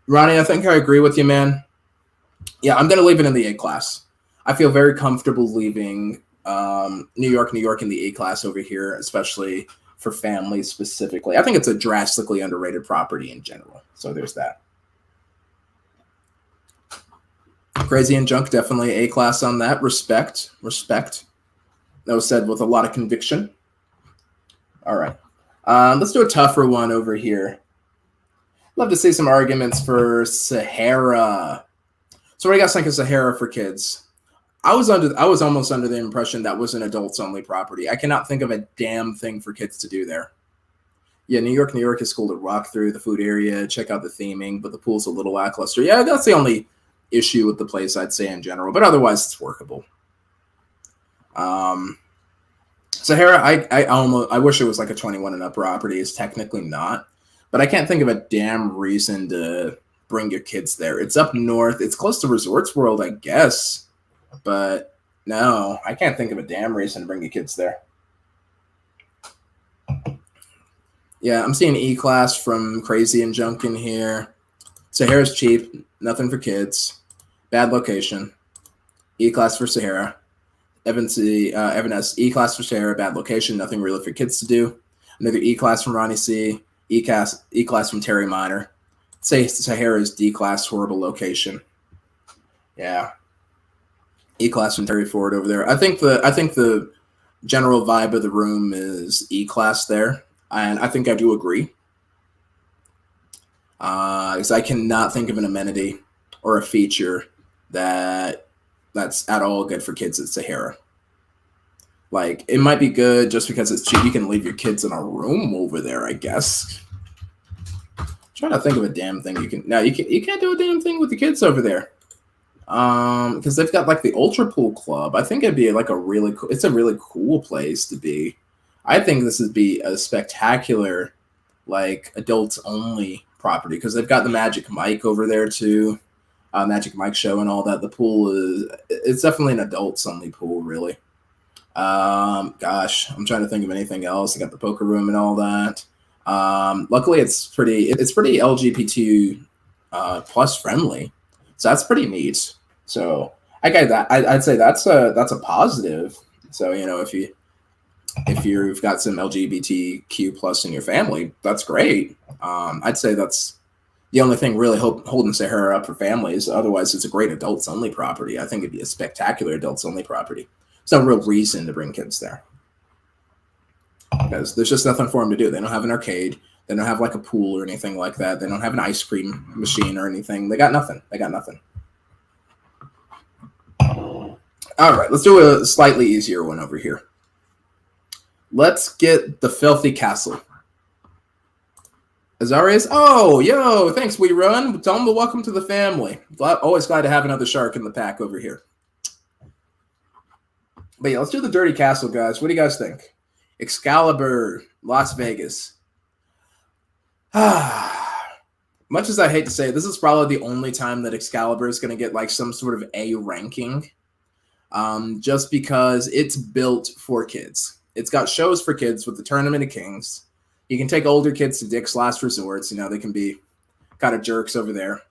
Ronnie, I think I agree with you, man. Yeah, I'm going to leave it in the A-class. I feel very comfortable leaving New York, New York in the A-class over here, especially for families specifically. I think it's a drastically underrated property in general. So there's that. Crazy and Junk, definitely A class on that. Respect. That was said with a lot of conviction. All right. Let's do a tougher one over here. Love to see some arguments for Sahara. So what do you guys think of Sahara for kids? I was almost under the impression that was an adults only property. I cannot think of a damn thing for kids to do there. Yeah, New York is cool to walk through the food area, check out the theming, but the pool's a litlittle lackluster. Yeah, that's the only issue with the place, I'd say, in general, but otherwise it's workable. Sahara, I wish it was like a 21 and up property. It's technically not, but I can't think of a damn reason to bring your kids there. It's up north. It's close to Resorts World, I guess, but no, I can't think of a damn reason to bring your kids there. Yeah, I'm seeing E-Class from Crazy and Junk in here. Sahara's cheap, nothing for kids. Bad location. E-Class for Sahara. Evan S. E-Class for Sahara, bad location, nothing really for kids to do. Another E-Class from Ronnie C. E-Class from Terry Minor. Say Sahara's D-Class, horrible location. Yeah. E-Class from Terry Ford over there. I think the general vibe of the room is E-Class there. And I think I do agree. Because I cannot think of an amenity or a feature that's at all good for kids at Sahara. Like, it might be good just because it's cheap. You can leave your kids in a room over there, I guess. I'm trying to think of a damn thing you can. No, you can't do a damn thing with the kids over there. Because they've got like the Ultra Pool Club. I think it'd be like it's a really cool place to be. I think this would be a spectacular, like, adults only property because they've got the Magic Mike over there too, Magic Mike show and all that. The pool it's definitely an adults only pool, really. Gosh, I'm trying to think of anything else. I got the poker room and all that. Luckily, it's pretty LGBT plus friendly, so that's pretty neat. So I get that. I'd say that's a positive. So if you've got some LGBTQ plus in your family, that's great. I'd say that's the only thing really holding Sahara up for families. Otherwise, it's a great adults only property. I think it'd be a spectacular adults only property. There's no real reason to bring kids there because there's just nothing for them to do. They don't have an arcade. They don't have like a pool or anything like that. They don't have an ice cream machine or anything. They got nothing. All right, let's do a slightly easier one over here. Let's get the Filthy Castle. Azarias, oh, yo, thanks, We Run. Tell them to welcome to the family. Always glad to have another shark in the pack over here. But yeah, let's do the Dirty Castle, guys. What do you guys think? Excalibur, Las Vegas. Much as I hate to say it, this is probably the only time that Excalibur is going to get like some sort of A ranking. Just because it's built for kids. It's got shows for kids with the Tournament of Kings. You can take older kids to Dick's Last Resorts. They can be kind of jerks over there.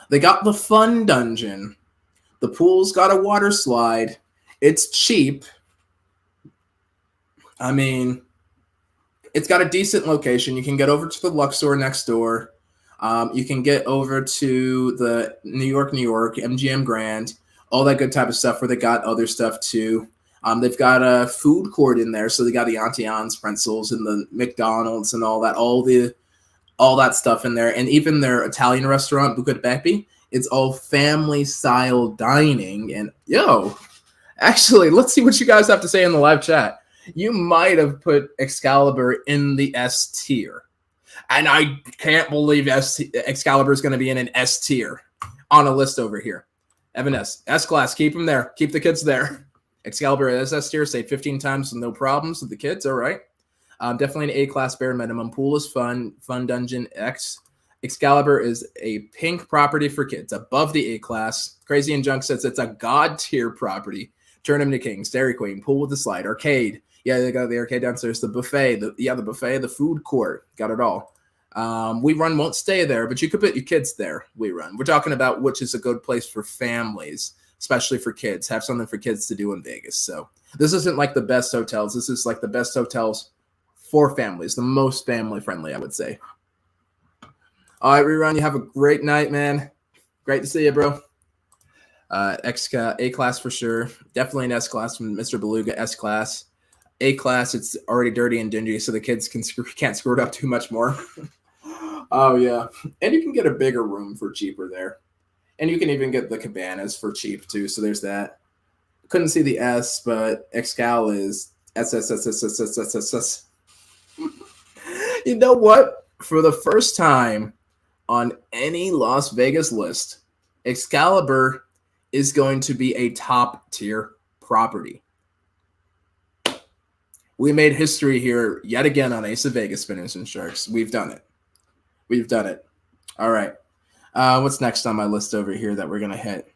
They got the fun dungeon. The pool's got a water slide. It's cheap. I mean, it's got a decent location. You can get over to the Luxor next door. You can get over to the New York, MGM Grand, all that good type of stuff where they got other stuff too. They've got a food court in there, so they got the Auntie Anne's pretzels and the McDonald's and all that stuff in there, and even their Italian restaurant, Buca di Beppi. It's all family-style dining, and actually, let's see what you guys have to say in the live chat. You might have put Excalibur in the S tier, and I can't believe Excalibur is going to be in an S tier on a list over here. Evan S class, keep them there, keep the kids there. Excalibur SS tier, say 15 times with no problems with the kids. All right. Definitely an A-class bare minimum. Pool is fun. Fun dungeon X. Excalibur is a pink property for kids. Above the A-class. Crazy and Junk says it's a god tier property. Tournament of Kings. Dairy Queen. Pool with the slide. Arcade. Yeah, they got the arcade downstairs. The buffet. The buffet. The food court. Got it all. We Run won't stay there, but you could put your kids there. We Run. We're talking about which is a good place for families, especially for kids. Have something for kids to do in Vegas. So this isn't like the best hotels. This is like the best hotels for families, the most family friendly, I would say. All right, Rerun, you have a great night, man. Great to see you, bro. A class for sure. Definitely an S class from Mr. Beluga. S class. A class. It's already dirty and dingy, so the kids can't screw it up too much more. Oh yeah, and you can get a bigger room for cheaper there, and you can even get the cabanas for cheap too. So there's that. Couldn't see the S, but Excal is S. You know what? For the first time on any Las Vegas list, Excalibur is going to be a top tier property. We made history here yet again on Ace of Vegas Spinners and Sharks. We've done it. We've done it. All right. What's next on my list over here that we're going to hit?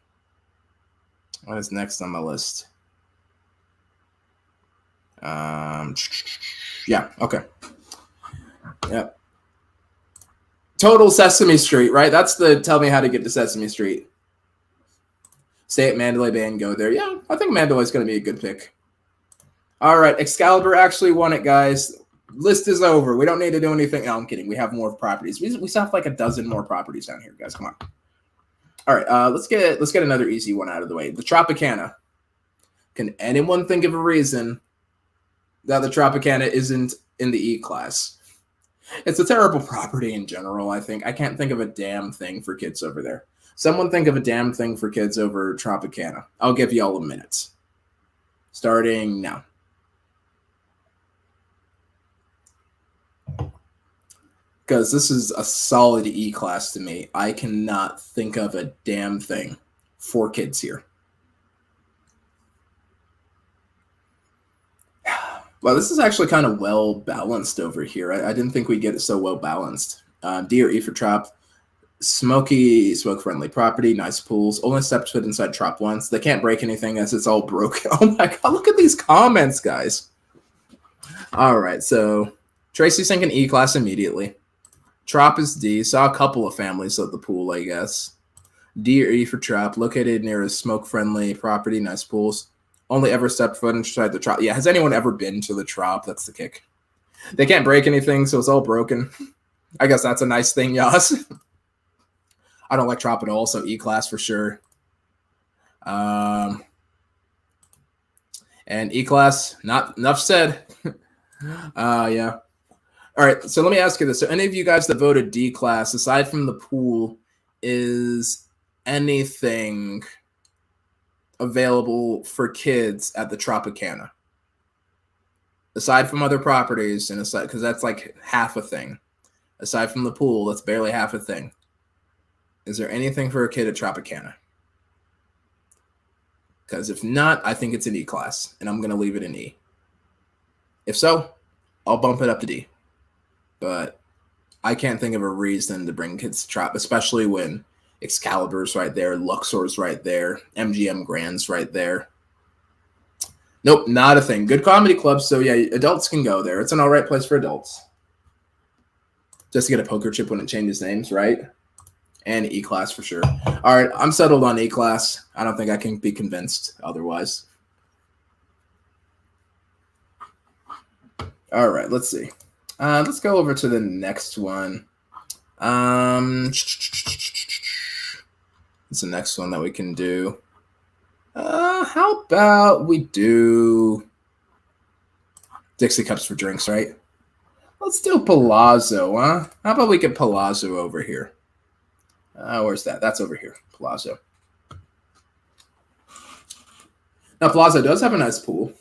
What is next on my list? Yeah, okay. Yep. Total Sesame Street, right? That's the tell me how to get to Sesame Street. Stay at Mandalay Bay and go there. Yeah, I think Mandalay's going to be a good pick. All right, Excalibur actually won it, guys. List is over. We don't need to do anything. No, I'm kidding. We have more properties. We still have like a dozen more properties down here, guys. Come on. All right, let's get another easy one out of the way. The Tropicana. Can anyone think of a reason that the Tropicana isn't in the E class? It's a terrible property in general, I think. I can't think of a damn thing for kids over there. Someone think of a damn thing for kids over Tropicana. I'll give you all a minute. Starting now. Because this is a solid E class to me. I cannot think of a damn thing for kids here. Well, this is actually kind of well balanced over here. I didn't think we'd get it so well balanced. D or E for Trop. Smoky, smoke-friendly property, nice pools. Only steps fit inside Trop once. They can't break anything as it's all broken. Oh my god, look at these comments, guys. All right, so Tracy's thinking E class immediately. Trop is D. Saw a couple of families at the pool, I guess. D or E for Trop. Located near a smoke-friendly property, nice pools. Only ever stepped foot inside the Trop. Yeah, has anyone ever been to the Trop? That's the kick. They can't break anything, so it's all broken. I guess that's a nice thing, Yas. I don't like Trop at all, so E class for sure. And E class, not enough said. Yeah. All right, so let me ask you this. So any of you guys that voted D class, aside from the pool, is anything available for kids at the Tropicana? Aside from other properties, and aside, because that's like half a thing. Aside from the pool, that's barely half a thing. Is there anything for a kid at Tropicana? Because if not, I think it's an E class, and I'm going to leave it in E. If so, I'll bump it up to D. But I can't think of a reason to bring kids to Trop, especially when Excalibur's right there, Luxor's right there, MGM Grand's right there. Nope, not a thing. Good comedy club, so yeah, adults can go there. It's an all right place for adults. Just to get a poker chip when it changes names, right? And E class for sure. All right, I'm settled on E class. I don't think I can be convinced otherwise. All right, let's see. Let's go over to the next one. It's the next one that we can do. How about we do Dixie Cups for drinks, right? Let's do Palazzo, huh? How about we get Palazzo over here? Where's that? That's over here, Palazzo. Now, Palazzo does have a nice pool.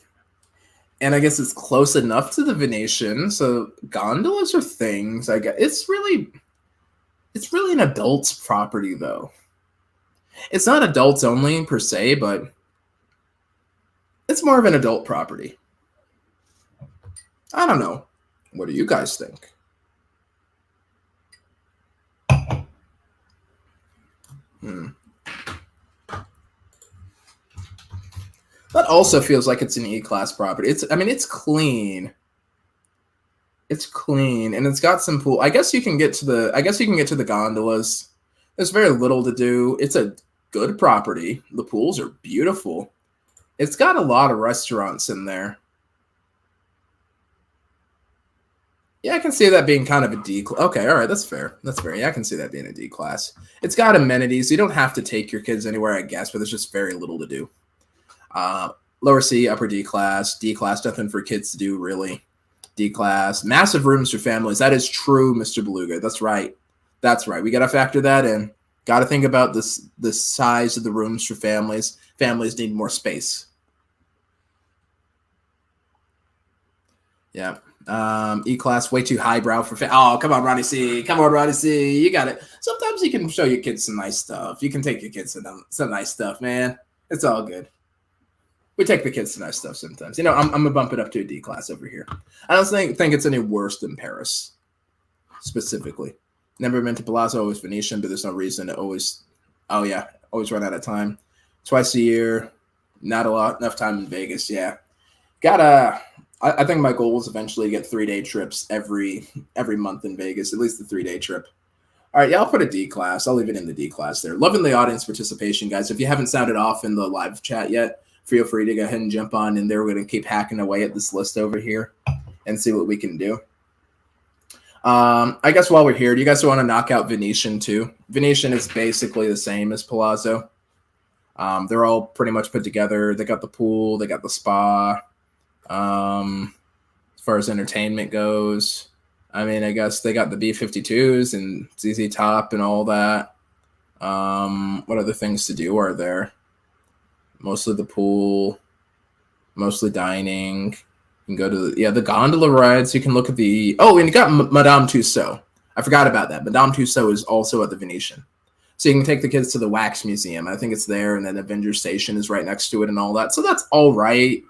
And I guess it's close enough to the Venetian, so gondolas are things. I guess it's really an adult's property, though. It's not adults only per se, but it's more of an adult property. I don't know. What do you guys think? That also feels like it's an E-class property. It's clean. It's clean, and it's got some pool. I guess you can get to the gondolas. There's very little to do. It's a good property. The pools are beautiful. It's got a lot of restaurants in there. Yeah, I can see that being kind of a D class. Okay, all right, that's fair. That's fair. Yeah, I can see that being a D class. It's got amenities. You don't have to take your kids anywhere, I guess, but there's just very little to do. Lower C, upper D class, nothing for kids to do, really. D class, massive rooms for families. That is true, Mr. Beluga. That's right. That's right. We got to factor that in. Got to think about the size of the rooms for families. Families need more space. Yeah. E-class, way too highbrow for oh, come on, Ronnie C. Come on, Ronnie C. You got it. Sometimes you can show your kids some nice stuff. You can take your kids to some nice stuff, man. It's all good. We take the kids to nice stuff sometimes. You know, I'm going to bump it up to a D class over here. I don't think it's any worse than Paris, specifically. Never been to Palazzo, always Venetian, but there's no reason to always, always run out of time. Twice a year, not enough time in Vegas, yeah. I think my goal is eventually to get 3-day trips every month in Vegas, at least the 3-day trip. All right, yeah, I'll put a D class. I'll leave it in the D class there. Loving the audience participation, guys. If you haven't sounded off in the live chat yet, feel free to go ahead and jump on in there. We're going to keep hacking away at this list over here and see what we can do. I guess while we're here, do you guys want to knock out Venetian too? Venetian is basically the same as Palazzo. They're all pretty much put together. They got the pool, they got the spa. As far as entertainment goes, I mean, I guess they got the B-52s and ZZ Top and all that. What other things to do are there? Mostly the pool, mostly dining. You can go to the gondola rides. You can look at and you got Madame Tussauds. I forgot about that. Madame Tussauds is also at the Venetian. So you can take the kids to the Wax Museum. I think it's there, and then Avengers Station is right next to it and all that. So that's all right.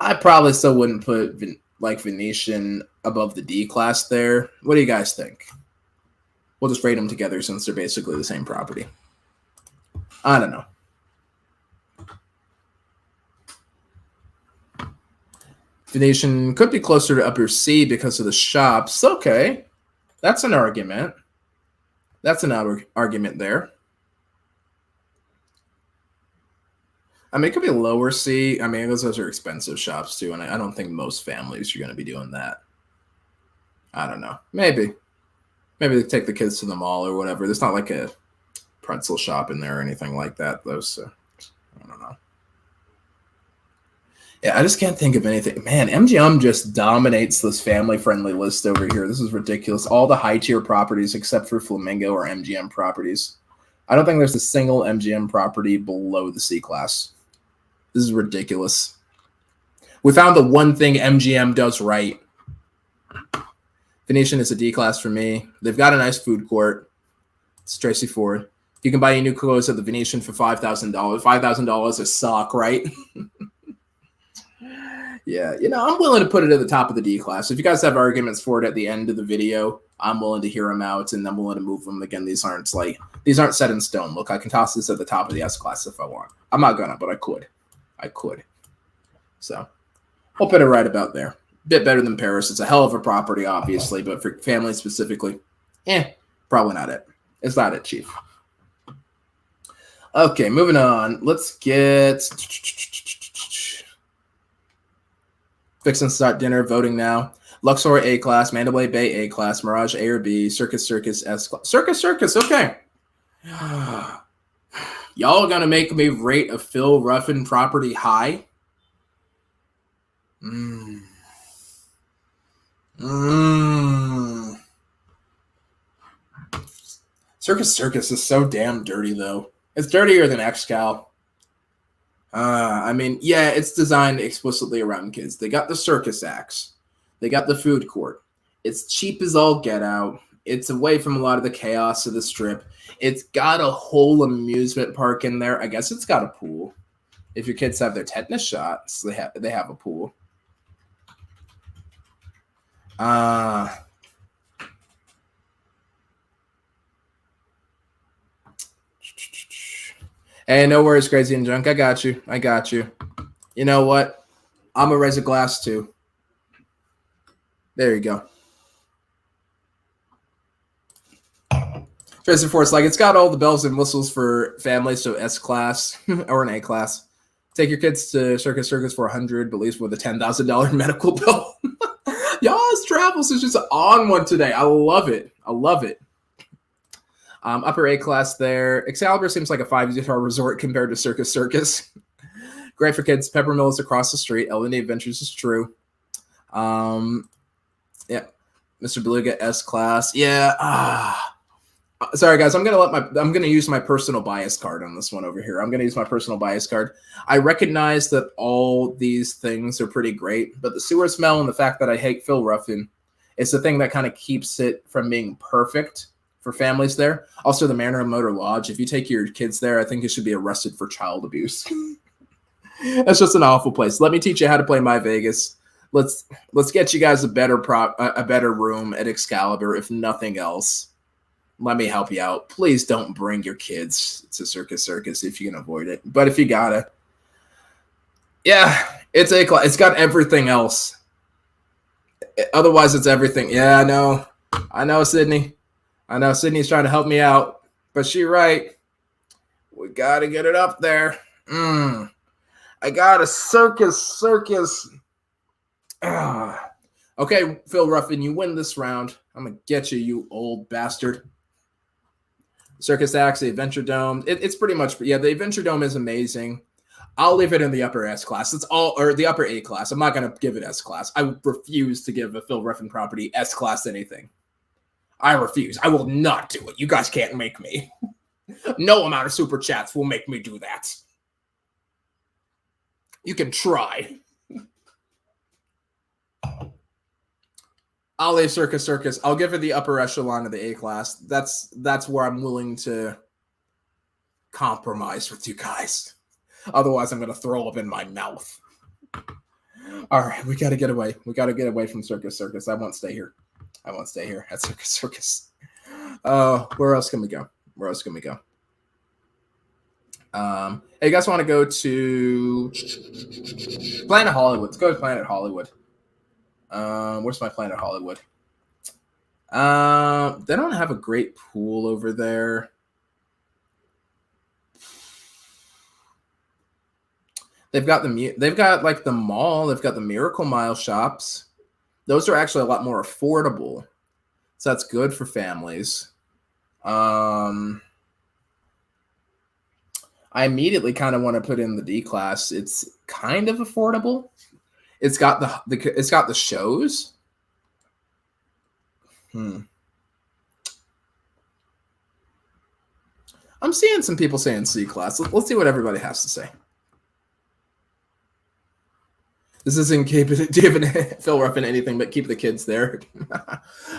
I probably still wouldn't put Venetian above the D class there. What do you guys think? We'll just rate them together since they're basically the same property. I don't know. Venetian could be closer to upper C because of the shops. Okay. That's an argument. That's an argument there. I mean, it could be lower C. I mean, those are expensive shops too, and I don't think most families are going to be doing that. I don't know. Maybe they take the kids to the mall or whatever. There's not like a pretzel shop in there or anything like that, though. So I don't know. Yeah, I just can't think of anything. Man, MGM just dominates this family-friendly list over here. This is ridiculous. All the high-tier properties except for Flamingo or MGM properties. I don't think there's a single MGM property below the C class. This is ridiculous. We found the one thing MGM does right. Venetian is a D class for me. They've got a nice food court. It's Tracy Ford. You can buy your new clothes at the Venetian for $5,000. $5,000 a sock, right? Yeah, I'm willing to put it at the top of the D class. If you guys have arguments for it at the end of the video, I'm willing to hear them out, and I'm willing to move them. Again, these aren't set in stone. Look, I can toss this at the top of the S class if I want. I'm not gonna, but I could. So I'll put it right about there. Bit better than Paris. It's a hell of a property, obviously, but for families specifically, probably not it. It's not it, Chief. Okay, moving on. Let's get fix and start dinner. Voting now. Luxor A class, Mandalay Bay A class, Mirage A or B, Circus S class. Circus. Okay. Y'all are gonna make me rate a Phil Ruffin property high? Circus is so damn dirty, though. It's dirtier than Excal. I mean, yeah, it's designed explicitly around kids. They got the circus acts. They got the food court. It's cheap as all get out. It's away from a lot of the chaos of the strip. It's got a whole amusement park in there. I guess it's got a pool. If your kids have their tetanus shots, they have a pool. Hey, no worries, Crazy and Junk. I got you. You know what? I'm going to raise a glass, too. There you go. Tracer Force, it's got all the bells and whistles for families, so S class or an A class. Take your kids to Circus for $100, but leaves with a $10,000 medical bill. Y'all's Travels is just on one today. I love it. I love it. Upper A class there. Excalibur seems like a 5-star resort compared to Circus. Great for kids. Peppermill is across the street. L&D Adventures is true. Yeah. Mr. Beluga S class. Yeah. Sorry guys, I'm gonna use my personal bias card on this one over here. I'm gonna use my personal bias card. I recognize that all these things are pretty great, but the sewer smell and the fact that I hate Phil Ruffin is the thing that kind of keeps it from being perfect for families there. Also, the Manor and Motor Lodge. If you take your kids there, I think you should be arrested for child abuse. That's just an awful place. Let me teach you how to play My Vegas. Let's get you guys a better room at Excalibur, if nothing else. Let me help you out. Please don't bring your kids to Circus if you can avoid it. But if you gotta, yeah, it's got everything else. Otherwise, it's everything. Yeah, I know, Sydney. I know Sydney's trying to help me out, but she's right. We gotta get it up there. I got a Circus. Okay, Phil Ruffin, you win this round. I'm gonna get you, you old bastard. Circus Acts, the Adventure Dome. It's pretty much, yeah, the Adventure Dome is amazing. I'll leave it in the upper S class. It's all, or the upper A class. I'm not going to give it S class. I refuse to give a Phil Ruffin property S class anything. I refuse. I will not do it. You guys can't make me. No amount of super chats will make me do that. You can try. I'll leave Circus. I'll give it the upper echelon of the A class. That's where I'm willing to compromise with you guys. Otherwise, I'm going to throw up in my mouth. All right, we got to get away. We got to get away from Circus. I won't stay here. At Circus. Where else can we go? Hey, you guys want to go to Planet Hollywood? Let's go to Planet Hollywood. Where's my Planet Hollywood? They don't have a great pool over there. They've got like the mall. They've got the Miracle Mile shops. Those are actually a lot more affordable, so that's good for families. I immediately kind of want to put in the D class. It's kind of affordable. It's got the shows. I'm seeing some people saying C class. Let's see what everybody has to say. This isn't giving Phil Ruffin anything but keep the kids there.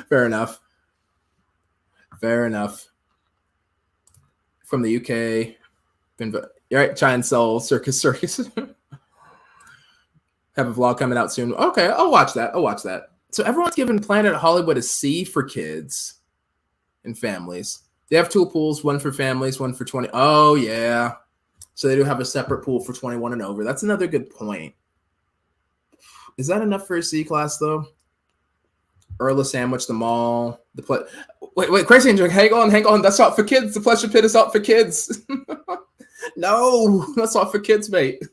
Fair enough. From the UK. You're right, China Soul, Circus. Have a vlog coming out soon. Okay, I'll watch that. So everyone's giving Planet Hollywood a C for kids and families. They have 2 pools, one for families, one for 20. Oh, yeah. So they do have a separate pool for 21 and over. That's another good point. Is that enough for a C class, though? Erla Sandwich, the mall. Wait, Crazy Angel, hang on. That's not for kids. The Pleasure Pit is not for kids. No, that's not for kids, mate.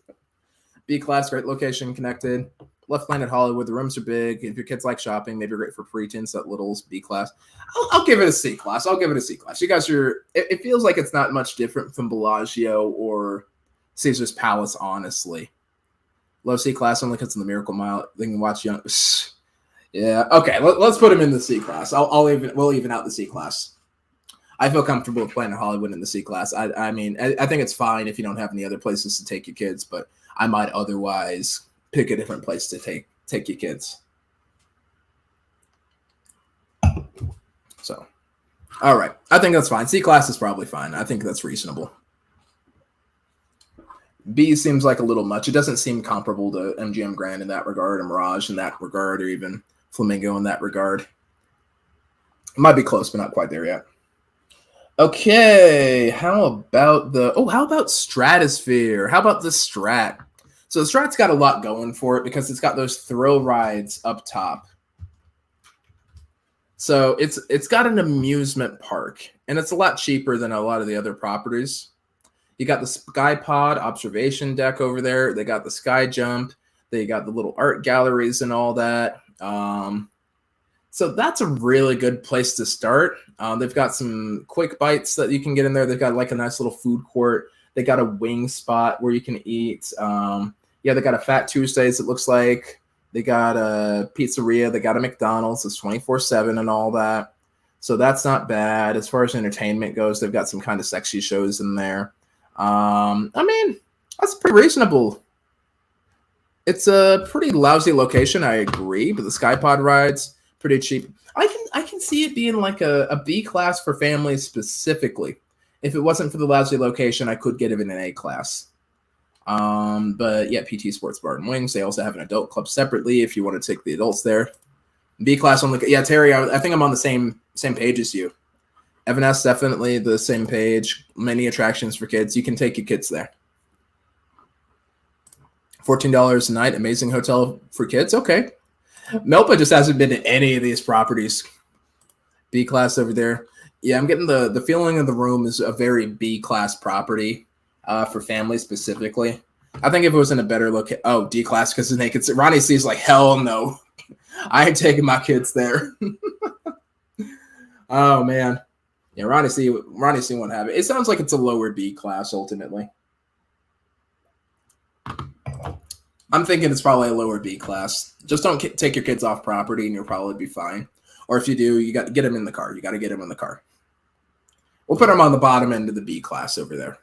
B class, great location, connected. Left Planet Hollywood, the rooms are big. If your kids like shopping, maybe great for preteens at Littles. B class. I'll give it a C class. You guys it feels like it's not much different from Bellagio or Caesar's Palace, honestly. Low C class only because of the Miracle Mile. They can watch young. Yeah. Okay. Let's put him in the C class. We'll even out the C class. I feel comfortable with Planet Hollywood in the C class. I mean, I think it's fine if you don't have any other places to take your kids, but I might otherwise pick a different place to take your kids. So, all right. I think that's fine. C class is probably fine. I think that's reasonable. B seems like a little much. It doesn't seem comparable to MGM Grand in that regard, or Mirage in that regard, or even Flamingo in that regard. It might be close, but not quite there yet. Okay, how about Stratosphere? How about the Strat? So the Strat's got a lot going for it because it's got those thrill rides up top. So it's got an amusement park, and it's a lot cheaper than a lot of the other properties. You got the Sky Pod observation deck over there. They got the Sky Jump. They got the little art galleries and all that. So that's a really good place to start. They've got some quick bites that you can get in there. They've got like a nice little food court. They got a wing spot where you can eat. Yeah, they got a Fat Tuesdays, it looks like. They got a pizzeria. They got a McDonald's. It's 24/7 and all that. So that's not bad. As far as entertainment goes, they've got some kind of sexy shows in there. I mean, that's pretty reasonable. It's a pretty lousy location, I agree, but the Skypod rides, pretty cheap. I can see it being like a B class for families specifically. If it wasn't for the lousy location, I could get it in an A class. But yeah, PT Sports Bar and Wings. They also have an adult club separately if you want to take the adults there. B class only. Yeah, Terry, I think I'm on the same page as you. Evan S, definitely the same page. Many attractions for kids. You can take your kids there. $14 a night. Amazing hotel for kids. Okay. Melpa just hasn't been to any of these properties. B class over there. Yeah, I'm getting the feeling of the room is a very B class property for families specifically. I think if it was in a better location, D class because it's naked. Ronnie C's like, hell no. I ain't taking my kids there. Oh man. Yeah, Ronnie C won't have it. It sounds like it's a lower B class ultimately. I'm thinking it's probably a lower B class. Just don't take your kids off property and you'll probably be fine. Or if you do, you got to get them in the car. You got to get them in the car. We'll put them on the bottom end of the B class over there.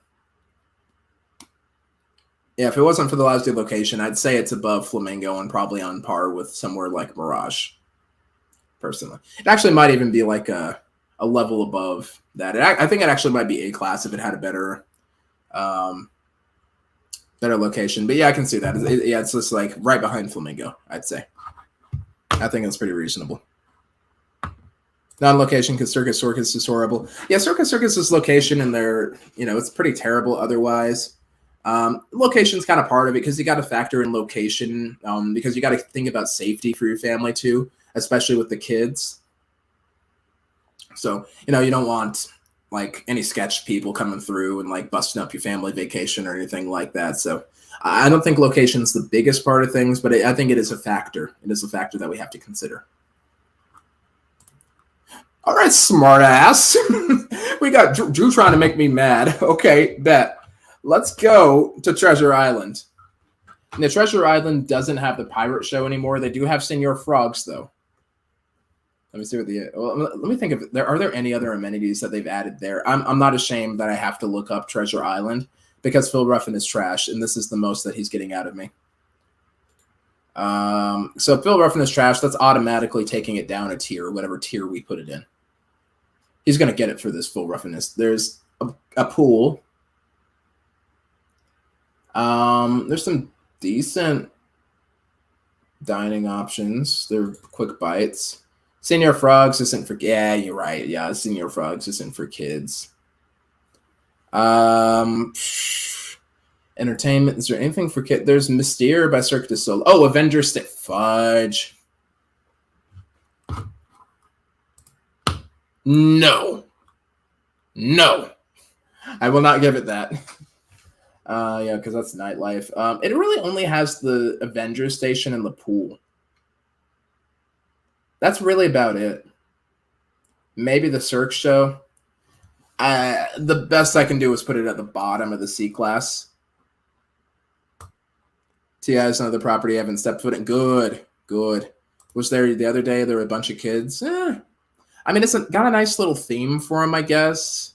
Yeah, if it wasn't for the lousy location, I'd say it's above Flamingo and probably on par with somewhere like Mirage, personally. It actually might even be like a level above that. I think it actually might be A class if it had a better location. But yeah, I can see that. It's just like right behind Flamingo, I'd say. I think it's pretty reasonable. Non-location because Circus is horrible. Yeah, Circus's location and their, it's pretty terrible otherwise. Location's kind of part of it because you got to factor in location because you got to think about safety for your family too, especially with the kids. So, you don't want like any sketch people coming through and like busting up your family vacation or anything like that. So I don't think location's the biggest part of things, but I think it is a factor. It is a factor that we have to consider. All right, smart ass. We got Drew trying to make me mad. Okay, bet. Let's go to Treasure Island. Now, Treasure Island doesn't have the pirate show anymore. They do have Senor Frogs, though. Let me see what let me think of it. Are there any other amenities that they've added there? I'm not ashamed that I have to look up Treasure Island because Phil Ruffin is trash, and this is the most that he's getting out of me. So Phil Ruffin is trash. That's automatically taking it down a tier, whatever tier we put it in. He's going to get it for this Phil Ruffiness. There's a pool. There's some decent dining options. They're quick bites. Senor Frogs isn't for... Yeah, you're right. Yeah, Senor Frogs isn't for kids. Entertainment. Is there anything for kids? There's Mystere by Cirque du Soleil. Oh, Avengers Stick. Fudge. No. I will not give it that. Yeah, because that's nightlife. It really only has the Avengers Station and the pool. That's really about it. Maybe the Cirque show. The best I can do is put it at the bottom of the C class. T.I. is another property I haven't stepped foot in. Good. Was there the other day? There were a bunch of kids. I mean, it's got a nice little theme for him, I guess.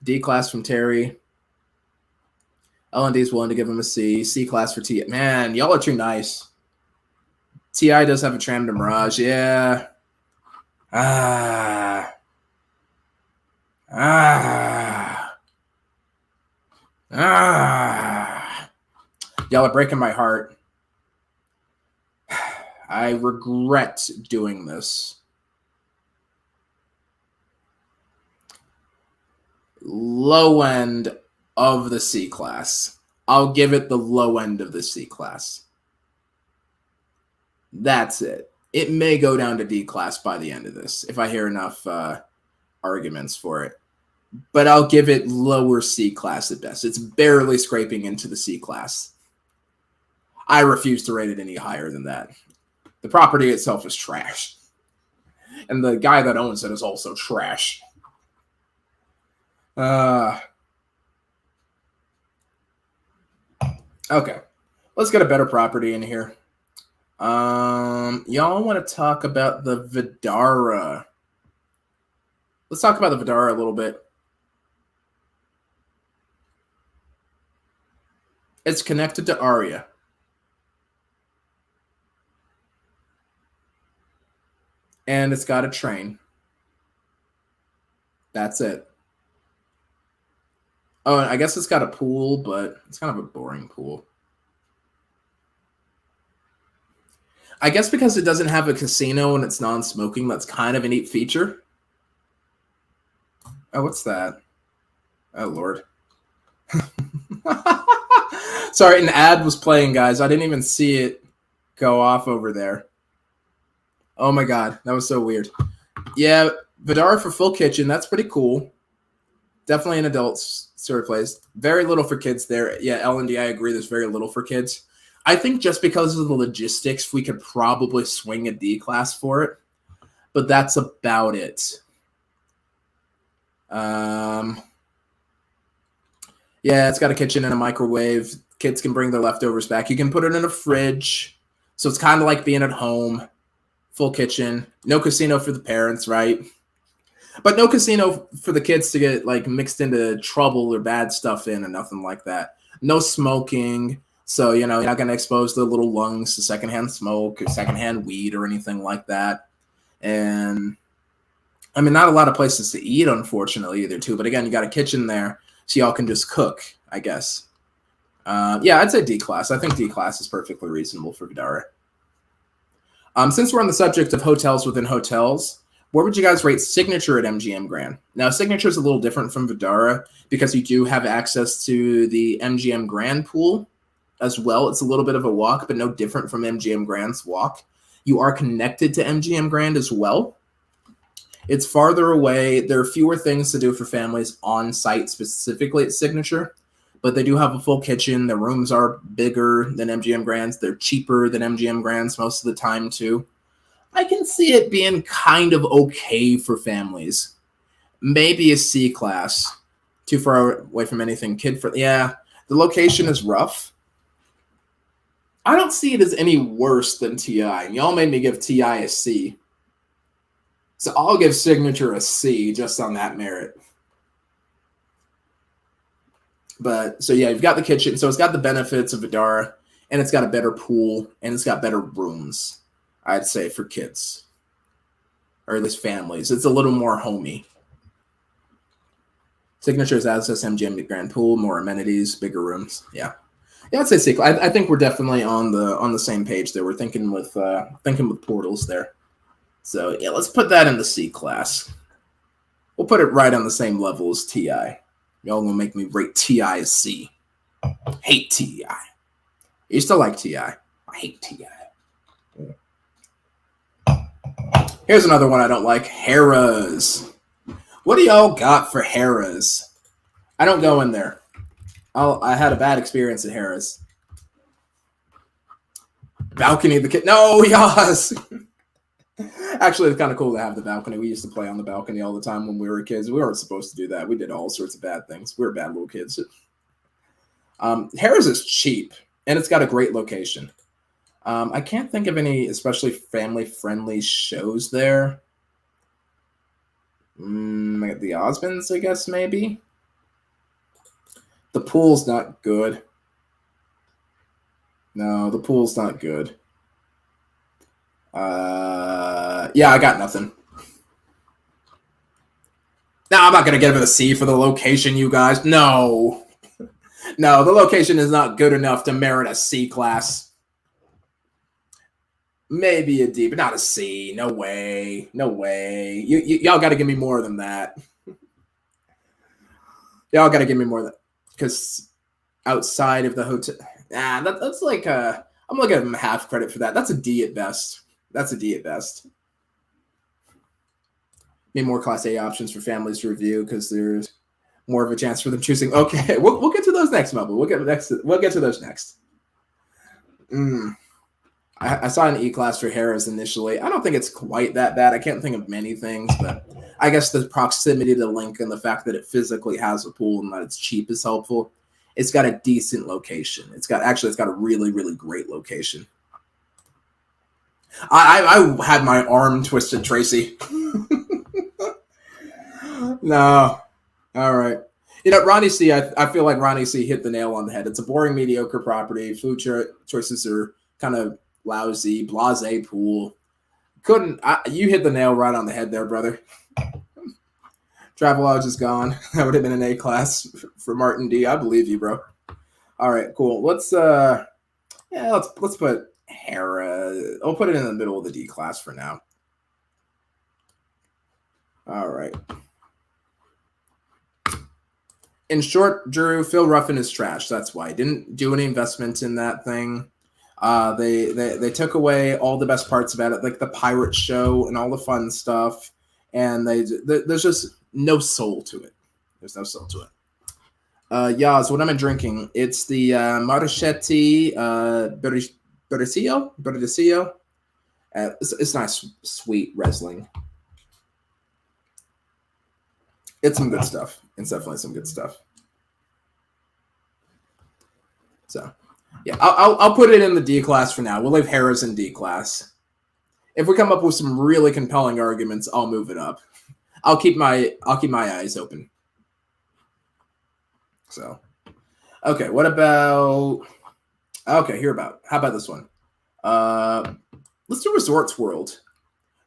D class from Terry. L&D is willing to give him a C. C class for T. Man, y'all are too nice. T.I. does have a tram to Mirage. Yeah. Y'all are breaking my heart. I regret doing this. Low end of the C class. I'll give it the low end of the C class. That's it. It may go down to D class by the end of this if I hear enough arguments for it. But I'll give it lower C class at best. It's barely scraping into the C class. I refuse to rate it any higher than that. The property itself is trash. And the guy that owns it is also trash. Okay. Let's get a better property in here. Y'all want to talk about the Vdara. Let's talk about the Vdara a little bit. It's connected to Aria. And it's got a train. That's it. Oh, and I guess it's got a pool, but it's kind of a boring pool. I guess because it doesn't have a casino and it's non-smoking, that's kind of a neat feature. Oh, what's that? Oh, Lord. Sorry, an ad was playing, guys. I didn't even see it go off over there. Oh, my God. That was so weird. Yeah, Vdara for full kitchen. That's pretty cool. Definitely an adult sort of place. Very little for kids there. Yeah, L&D, I agree. There's very little for kids. I think just because of the logistics, we could probably swing a D class for it. But that's about it. Yeah, it's got a kitchen and a microwave. Kids can bring their leftovers back. You can put it in a fridge. So it's kind of like being at home. Full kitchen. No casino for the parents, right? But no casino for the kids to get like mixed into trouble or bad stuff in and nothing like that. No smoking. So, you know, you're not going to expose the little lungs to secondhand smoke or secondhand weed or anything like that. And I mean, not a lot of places to eat, unfortunately, either, too. But again, you got a kitchen there, so y'all can just cook, I guess. Yeah, I'd say D class. I think D class is perfectly reasonable for Vdara. Since we're on the subject of hotels within hotels, where would you guys rate Signature at MGM Grand? Now, Signature is a little different from Vdara because you do have access to the MGM Grand pool as well. It's a little bit of a walk, but no different from MGM Grand's walk. You are connected to MGM Grand as well. It's farther away. There are fewer things to do for families on site, specifically at Signature, but they do have a full kitchen. The rooms are bigger than MGM Grand's. They're cheaper than MGM Grand's most of the time, too. I can see it being kind of okay for families. Maybe a C class. Too far away from anything kid-friendly. Yeah, the location is rough. I don't see it as any worse than TI. Y'all made me give TI a C. So I'll give Signature a C just on that merit. But, so yeah, you've got the kitchen. So it's got the benefits of Vdara, and it's got a better pool, and it's got better rooms, I'd say, for kids. Or at least families. It's a little more homey. Signature's access MGM Grand Pool, more amenities, bigger rooms. Yeah. Yeah, I'd say C. I think we're definitely on the same page there. We're thinking with portals there. So yeah, let's put that in the C class. We'll put it right on the same level as TI. Y'all gonna make me rate TI as C. Hate TI. I used to like TI. I hate TI. Here's another one I don't like. Harrah's. What do y'all got for Harrah's? I don't go in there. I had a bad experience at Harrah's. Balcony of the kid. No, yes. Actually, it's kind of cool to have the balcony. We used to play on the balcony all the time when we were kids. We weren't supposed to do that. We did all sorts of bad things. We were bad little kids. Harrah's is cheap, and it's got a great location. I can't think of any especially family-friendly shows there. The Osmonds, I guess, maybe. The pool's not good. No, the pool's not good. Yeah, I got nothing. No, I'm not going to give it a C for the location, you guys. No. No, the location is not good enough to merit a C class. Maybe a D, but not a C. No way. No way. Y'all got to give me more than that. Y'all got to give me more than that. Because outside of the hotel, that's like I'm gonna give him half credit for that. That's a D at best. That's a D at best. Need more Class A options for families to review because there's more of a chance for them choosing. Okay, we'll get to those next, Mubba. We'll get to those next. I saw an E-Class for Harrah's initially. I don't think it's quite that bad. I can't think of many things, but I guess the proximity to LINQ and the fact that it physically has a pool and that it's cheap is helpful. It's got a decent location. It's got a really, really great location. I had my arm twisted, Tracy. No. All right. You know, Ronnie C, I feel like Ronnie C hit the nail on the head. It's a boring, mediocre property. Food choices are kind of lousy, blasé pool. You hit the nail right on the head there, brother. Travelodge is gone. That would have been an A class for Martin D. I believe you, bro. All right, cool. Let's put Harrah. I'll put it in the middle of the D class for now. All right. In short, Drew, Phil Ruffin is trash. That's why. Didn't do any investment in that thing. They took away all the best parts about it, like the pirate show and all the fun stuff. And there's just no soul to it. There's no soul to it. Yaz, what am I drinking? It's the Maraschetti Bericillo. It's nice, sweet Riesling. It's some good stuff. It's definitely some good stuff. So, yeah, I'll put it in the D class for now. We'll leave Harrah's in D class. If we come up with some really compelling arguments, I'll move it up. I'll keep my eyes open. So, okay, what about? Okay, how about this one? Let's do Resorts World.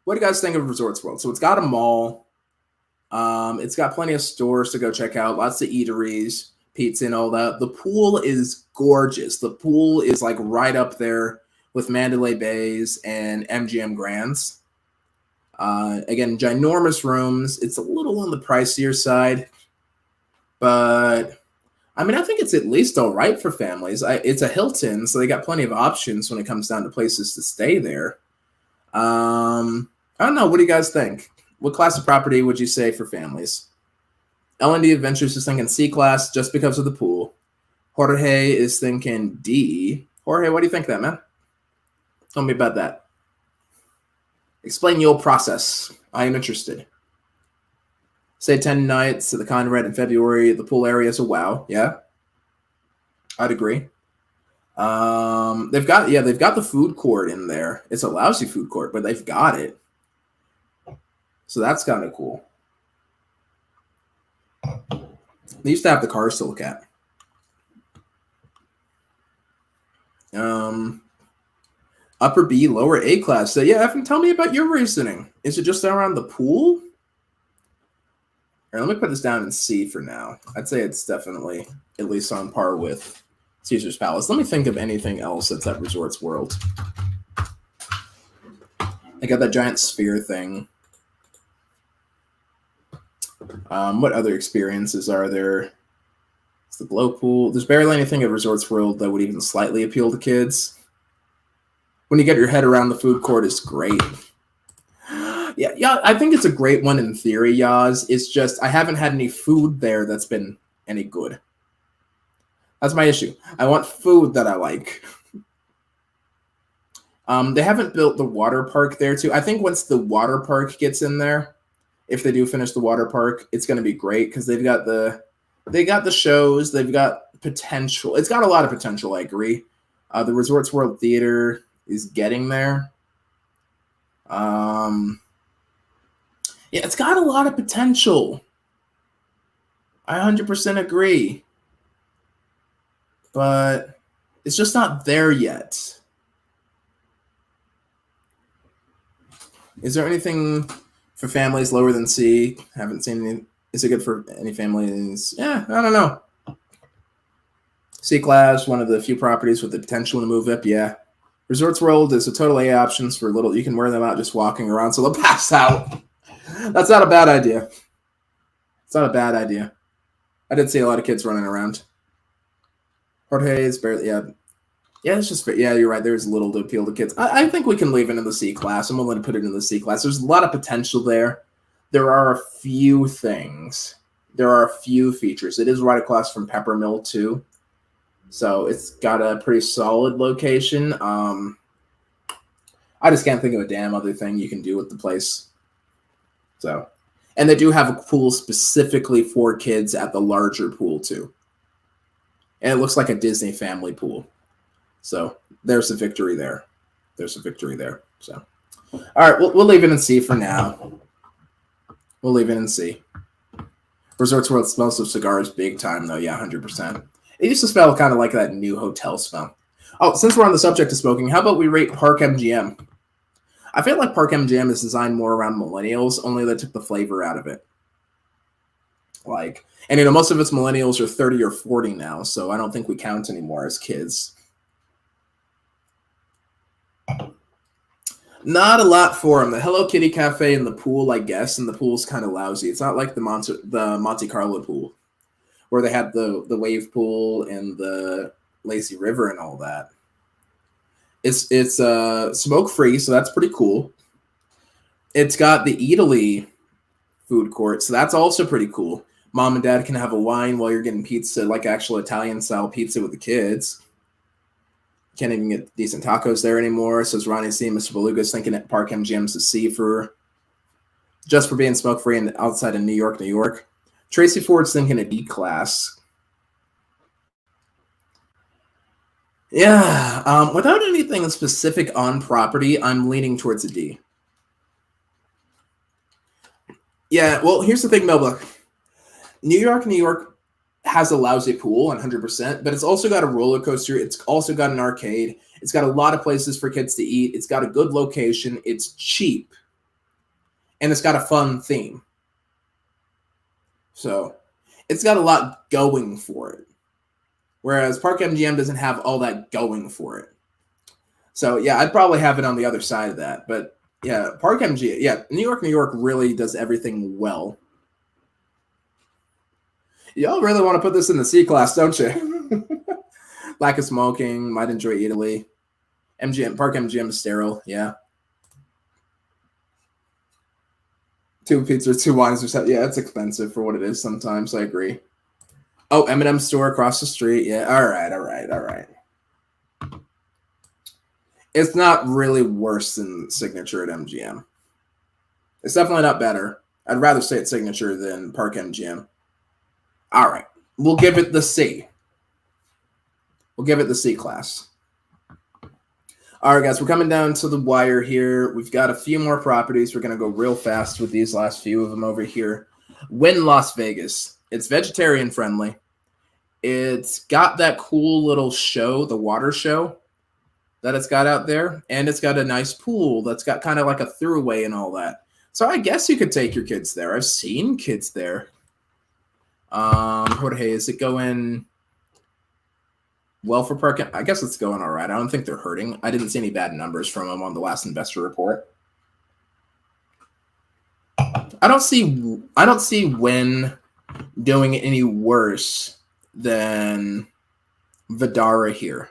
What do you guys think of Resorts World? So it's got a mall. It's got plenty of stores to go check out, lots of eateries, pizza and all that. The pool is gorgeous. The pool is like right up there with Mandalay Bays and MGM Grands. Again, ginormous rooms. It's a little on the pricier side, but I mean, I think it's at least all right for families. It's a Hilton, so they got plenty of options when it comes down to places to stay there. I don't know. What do you guys think? What class of property would you say for families? L&D Adventures is thinking C class just because of the pool. Jorge is thinking D. Jorge, what do you think of that, man? Tell me about that. Explain your process. I am interested. Say 10 nights to the Conrad in February. The pool area is a wow. Yeah, I'd agree. They've got the food court in there. It's a lousy food court, but they've got it. So that's kind of cool. They used to have the cars to look at. Upper B, lower A class. So yeah, Evan, tell me about your reasoning. Is it just around the pool? All right, let me put this down in C for now. I'd say it's definitely at least on par with Caesar's Palace. Let me think of anything else that's at Resorts World. I got that giant sphere thing. What other experiences are there? It's the glow pool. There's barely anything at Resorts World that would even slightly appeal to kids. When you get your head around the food court, it's great. Yeah, I think it's a great one in theory, Yaz. It's just I haven't had any food there that's been any good. That's my issue. I want food that I like. They haven't built the water park there, too. I think once the water park gets in there, if they do finish the water park, it's going to be great because they got the shows, they've got potential. It's got a lot of potential, I agree. The Resorts World Theater is getting there. Yeah, it's got a lot of potential. I 100% agree. But it's just not there yet. Is there anything for families lower than C? Haven't seen any. Is it good for any families? Yeah, I don't know. C class, one of the few properties with the potential to move up. Yeah. Resorts World is a total A options for little. You can wear them out just walking around, so they'll pass out. That's not a bad idea. It's not a bad idea. I did see a lot of kids running around. Jorge is barely, yeah. Yeah, it's just, yeah, you're right. There's little to appeal to kids. I think we can leave it in the C class. I'm willing to put it in the C class. There's a lot of potential there. There are a few things. There are a few features. It is right across from Peppermill, too. So it's got a pretty solid location. I just can't think of a damn other thing you can do with the place. So, and they do have a pool specifically for kids at the larger pool too. And it looks like a Disney family pool. So there's a victory there. There's a victory there. So, all right, we'll leave it in C for now. We'll leave it in C. Resorts World smells of cigars big time, though. Yeah, 100%. It used to smell kind of like that new hotel smell. Oh, since we're on the subject of smoking, how about we rate Park MGM? I feel like Park MGM is designed more around millennials, only they took the flavor out of it. Like, and you know, most of its millennials are 30 or 40 now, so I don't think we count anymore as kids. Not a lot for them. The Hello Kitty Cafe and the pool, I guess, and the pool's kind of lousy. It's not like the Monte Carlo pool, where they had the wave pool and the lazy river and all that. It's smoke free, so that's pretty cool. It's got the Italy food court, so that's also pretty cool. Mom and dad can have a wine while you're getting pizza, like actual Italian style pizza with the kids. Can't even get decent tacos there anymore. Says Ronnie C. Mr. Beluga's thinking at Park MGM's a C for just for being smoke free and outside of New York, New York. Tracy Ford's thinking a D class. Yeah, without anything specific on property, I'm leaning towards a D. Yeah, well, here's the thing, Melba. New York, New York has a lousy pool, 100%, but it's also got a roller coaster. It's also got an arcade. It's got a lot of places for kids to eat. It's got a good location. It's cheap. And it's got a fun theme. So it's got a lot going for it. Whereas Park MGM doesn't have all that going for it. So, yeah, I'd probably have it on the other side of that. But, yeah, Park MGM, yeah, New York really does everything well. Y'all really want to put this in the C class, don't you? Lack of smoking, might enjoy Italy. Park MGM is sterile, yeah. 2 pizzas, 2 wines or something. Yeah, it's expensive for what it is sometimes. I agree. Oh, M&M store across the street. Yeah, all right. It's not really worse than Signature at MGM. It's definitely not better. I'd rather say it's Signature than Park MGM. All right, we'll give it the C. We'll give it the C class. All right, guys, we're coming down to the wire here. We've got a few more properties. We're going to go real fast with these last few of them over here. Wynn Las Vegas. It's vegetarian friendly. It's got that cool little show, the water show that it's got out there. And it's got a nice pool that's got kind of like a throughway and all that. So I guess you could take your kids there. I've seen kids there. Jorge, is it going well for Park? I guess it's going all right. I don't think they're hurting. I didn't see any bad numbers from them on the last investor report. I don't see Wynn doing any worse than Vdara here.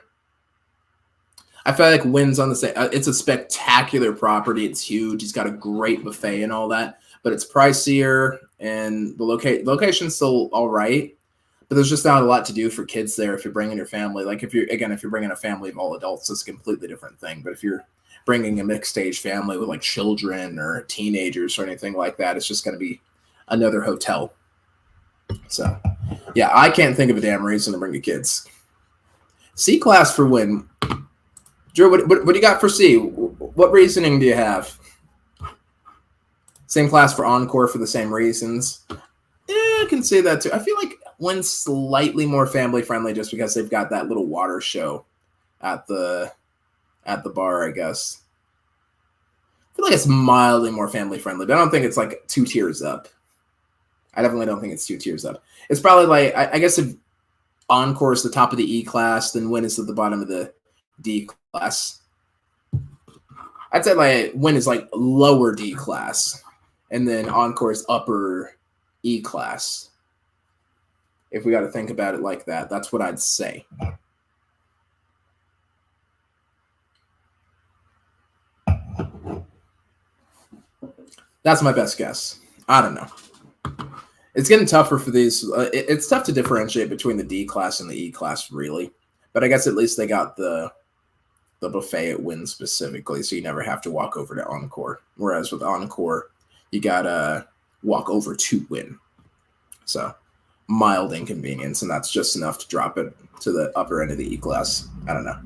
I feel like Wynn's on the same. It's a spectacular property. It's huge. He's got a great buffet and all that, but it's pricier. And the location's still all right, but there's just not a lot to do for kids there if you're bringing your family. Like if you're bringing a family of all adults, it's a completely different thing. But if you're bringing a mixed age family with like children or teenagers or anything like that, it's just going to be another hotel. So, yeah, I can't think of a damn reason to bring your kids. C class for Wynn. Drew, what do you got for C? What reasoning do you have? Same class for Encore for the same reasons. Yeah, I can say that too. I feel like Wynn's slightly more family friendly just because they've got that little water show at the bar, I guess. I feel like it's mildly more family friendly, but I don't think it's like 2 tiers up. I definitely don't think it's 2 tiers up. It's probably like, I guess if Encore is the top of the E class, then Wynn is at the bottom of the D class. I'd say like Wynn is like lower D class. And then Encore is upper E class. If we got to think about it like that, that's what I'd say. That's my best guess. I don't know. It's getting tougher for these. It's tough to differentiate between the D class and the E class, really. But I guess at least they got the the buffet at Wynn specifically, so you never have to walk over to Encore. Whereas with Encore, you gotta walk over to Wynn. So mild inconvenience, and that's just enough to drop it to the upper end of the E-class. I don't know.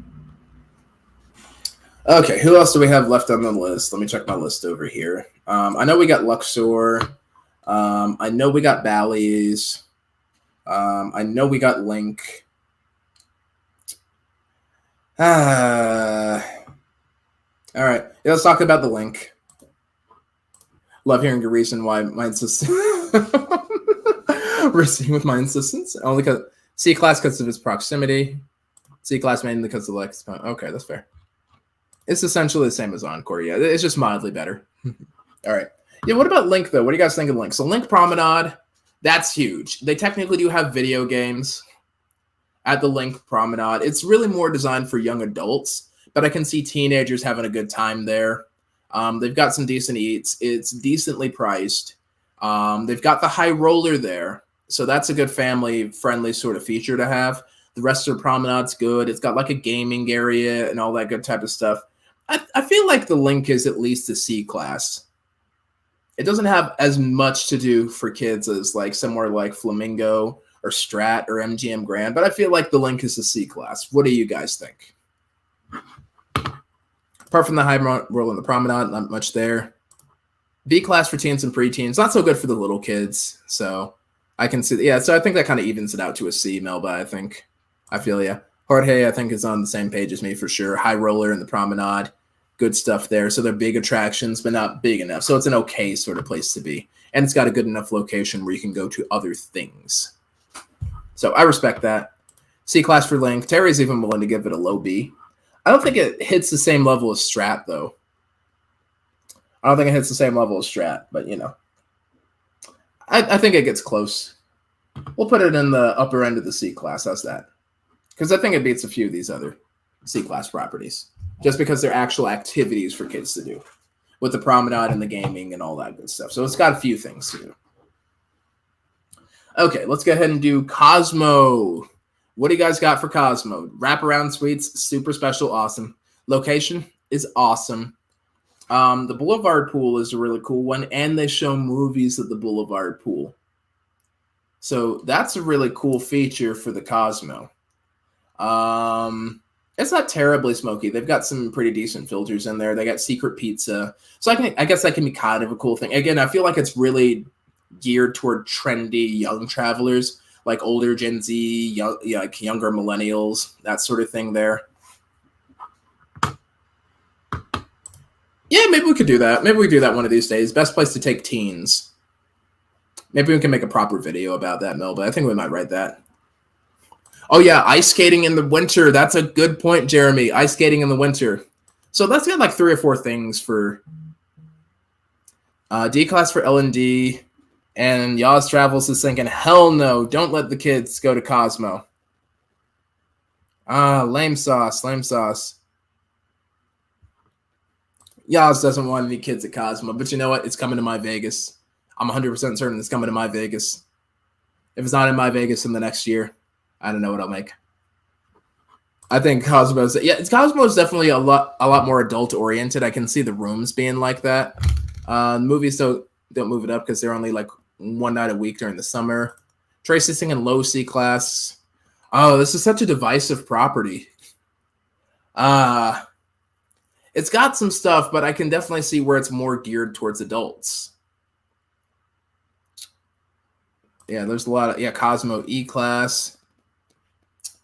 Okay, who else do we have left on the list? Let me check my list over here. I know we got Luxor. I know we got Bally's. I know we got LINQ. All right, let's talk about the LINQ. Love hearing your reason why my insistence. Proceeding with my insistence. Only because C-class because of its proximity. C-class mainly because of the Lex. Okay, that's fair. It's essentially the same as Encore. Yeah, it's just mildly better. All right. Yeah, what about LINQ, though? What do you guys think of LINQ? So LINQ Promenade, that's huge. They technically do have video games at the LINQ Promenade. It's really more designed for young adults, but I can see teenagers having a good time there. They've got some decent eats. It's decently priced. They've got the high roller there, so that's a good family-friendly sort of feature to have. The rest of the promenade's good. It's got like a gaming area and all that good type of stuff. I feel like the LINQ is at least a C-class. It doesn't have as much to do for kids as like somewhere like Flamingo or Strat or MGM Grand, but I feel like the LINQ is a C-class. What do you guys think? Apart from the high roll in the promenade, not much there. B-class for teens and preteens, not so good for the little kids. So I can see, yeah, so I think that kind of evens it out to a C, Melba, I think. I feel ya. Jorge, I think, is on the same page as me for sure. High roller in the promenade. Good stuff there. So they're big attractions, but not big enough. So it's an okay sort of place to be. And it's got a good enough location where you can go to other things. So I respect that. C-class for LINQ. Terry's even willing to give it a low B. I don't think it hits the same level as Strat, though. I don't think it hits the same level as Strat, but, you know. I think it gets close. We'll put it in the upper end of the C-class. How's that? Because I think it beats a few of these other C-class properties. Just because they're actual activities for kids to do. With the promenade and the gaming and all that good stuff. So it's got a few things to do. Okay, let's go ahead and do Cosmo. What do you guys got for Cosmo? Wraparound suites, super special, awesome. Location is awesome. The Boulevard pool is a really cool one, and they show movies at the Boulevard pool. So that's a really cool feature for the Cosmo. It's not terribly smoky. They've got some pretty decent filters in there. They got secret pizza. So I guess that can be kind of a cool thing. Again, I feel like it's really geared toward trendy young travelers, like older Gen Z, like younger millennials, that sort of thing there. Yeah, maybe we could do that. Maybe we do that one of these days. Best place to take teens. Maybe we can make a proper video about that, Melba. I think we might write that. Oh, yeah, ice skating in the winter. That's a good point, Jeremy. Ice skating in the winter. So that's got like 3 or 4 things for D-class for L&D. And Yaz Travels is thinking, hell no, don't let the kids go to Cosmo. Lame sauce, lame sauce. Yaz doesn't want any kids at Cosmo, but you know what? It's coming to my Vegas. I'm 100% certain it's coming to my Vegas. If it's not in my Vegas in the next year, I don't know what I'll make. I think Cosmo's definitely a lot more adult oriented. I can see the rooms being like that. Movies don't move it up because they're only like one night a week during the summer. Tracy's singing low C class. Oh, this is such a divisive property. It's got some stuff, but I can definitely see where it's more geared towards adults. Yeah, there's a lot of Cosmo E class.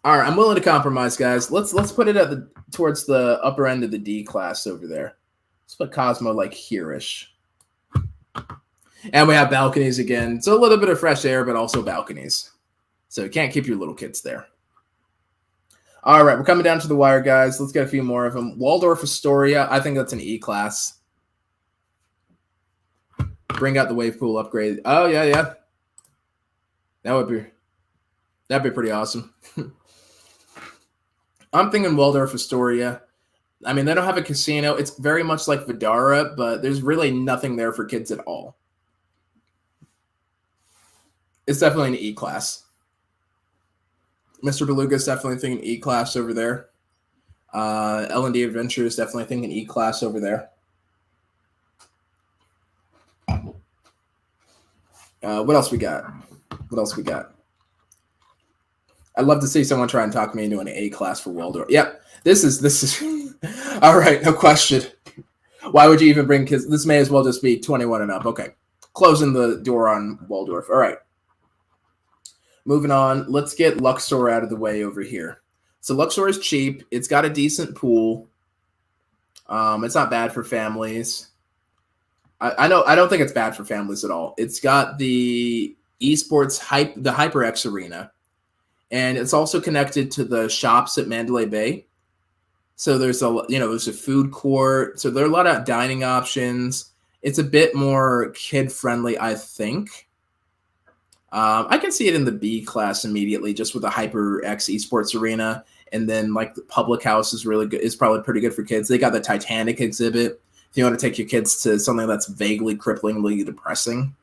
All right, I'm willing to compromise, guys. Let's put it towards the upper end of the D class over there. Let's put Cosmo like here-ish. And we have balconies again. So a little bit of fresh air, but also balconies. So you can't keep your little kids there. All right, we're coming down to the wire, guys. Let's get a few more of them. Waldorf Astoria, I think that's an E class. Bring out the wave pool upgrade. Oh, yeah. That'd be pretty awesome. I'm thinking Waldorf Astoria. I mean, they don't have a casino. It's very much like Vdara, but there's really nothing there for kids at all. It's definitely an E class. Mr. Beluga is definitely thinking E class over there. L&D Adventures, definitely thinking E-Class over there. What else we got? I'd love to see someone try and talk me into an A-Class for Waldorf. Yep, this is all right, no question. Why would you even bring kids? This may as well just be 21 and up. Okay, closing the door on Waldorf. All right. Moving on, let's get Luxor out of the way over here. So Luxor is cheap. It's got a decent pool. It's not bad for families. I don't think it's bad for families at all. It's got the esports the HyperX Arena, and it's also connected to the shops at Mandalay Bay. So there's there's a food court. So there are a lot of dining options. It's a bit more kid friendly, I think. I can see it in the B class immediately, just with the HyperX Esports Arena, and then like the Public House is really good. It's probably pretty good for kids. They got the Titanic exhibit. If you want to take your kids to something that's vaguely cripplingly depressing,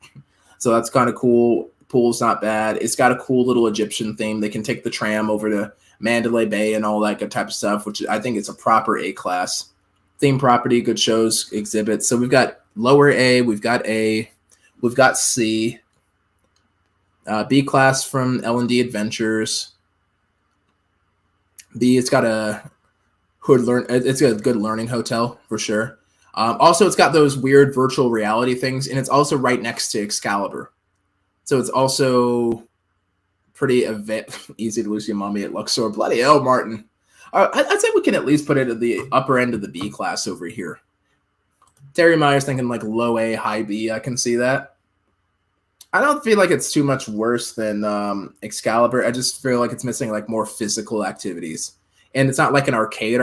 so that's kind of cool. Pool's not bad. It's got a cool little Egyptian theme. They can take the tram over to Mandalay Bay and all that good type of stuff, which I think it's a proper A class theme property. Good shows, exhibits. So we've got lower A, we've got A, we've got C. B class from L&D Adventures. B, it's got a it's a good learning hotel for sure. Also, it's got those weird virtual reality things, and it's also right next to Excalibur. So it's also pretty easy to lose your mommy at Luxor. Bloody hell, Martin. I'd say we can at least put it at the upper end of the B class over here. Terry Meyer's thinking like low A, high B. I can see that. I don't feel like it's too much worse than Excalibur. I just feel like it's missing like more physical activities. And it's not like an arcade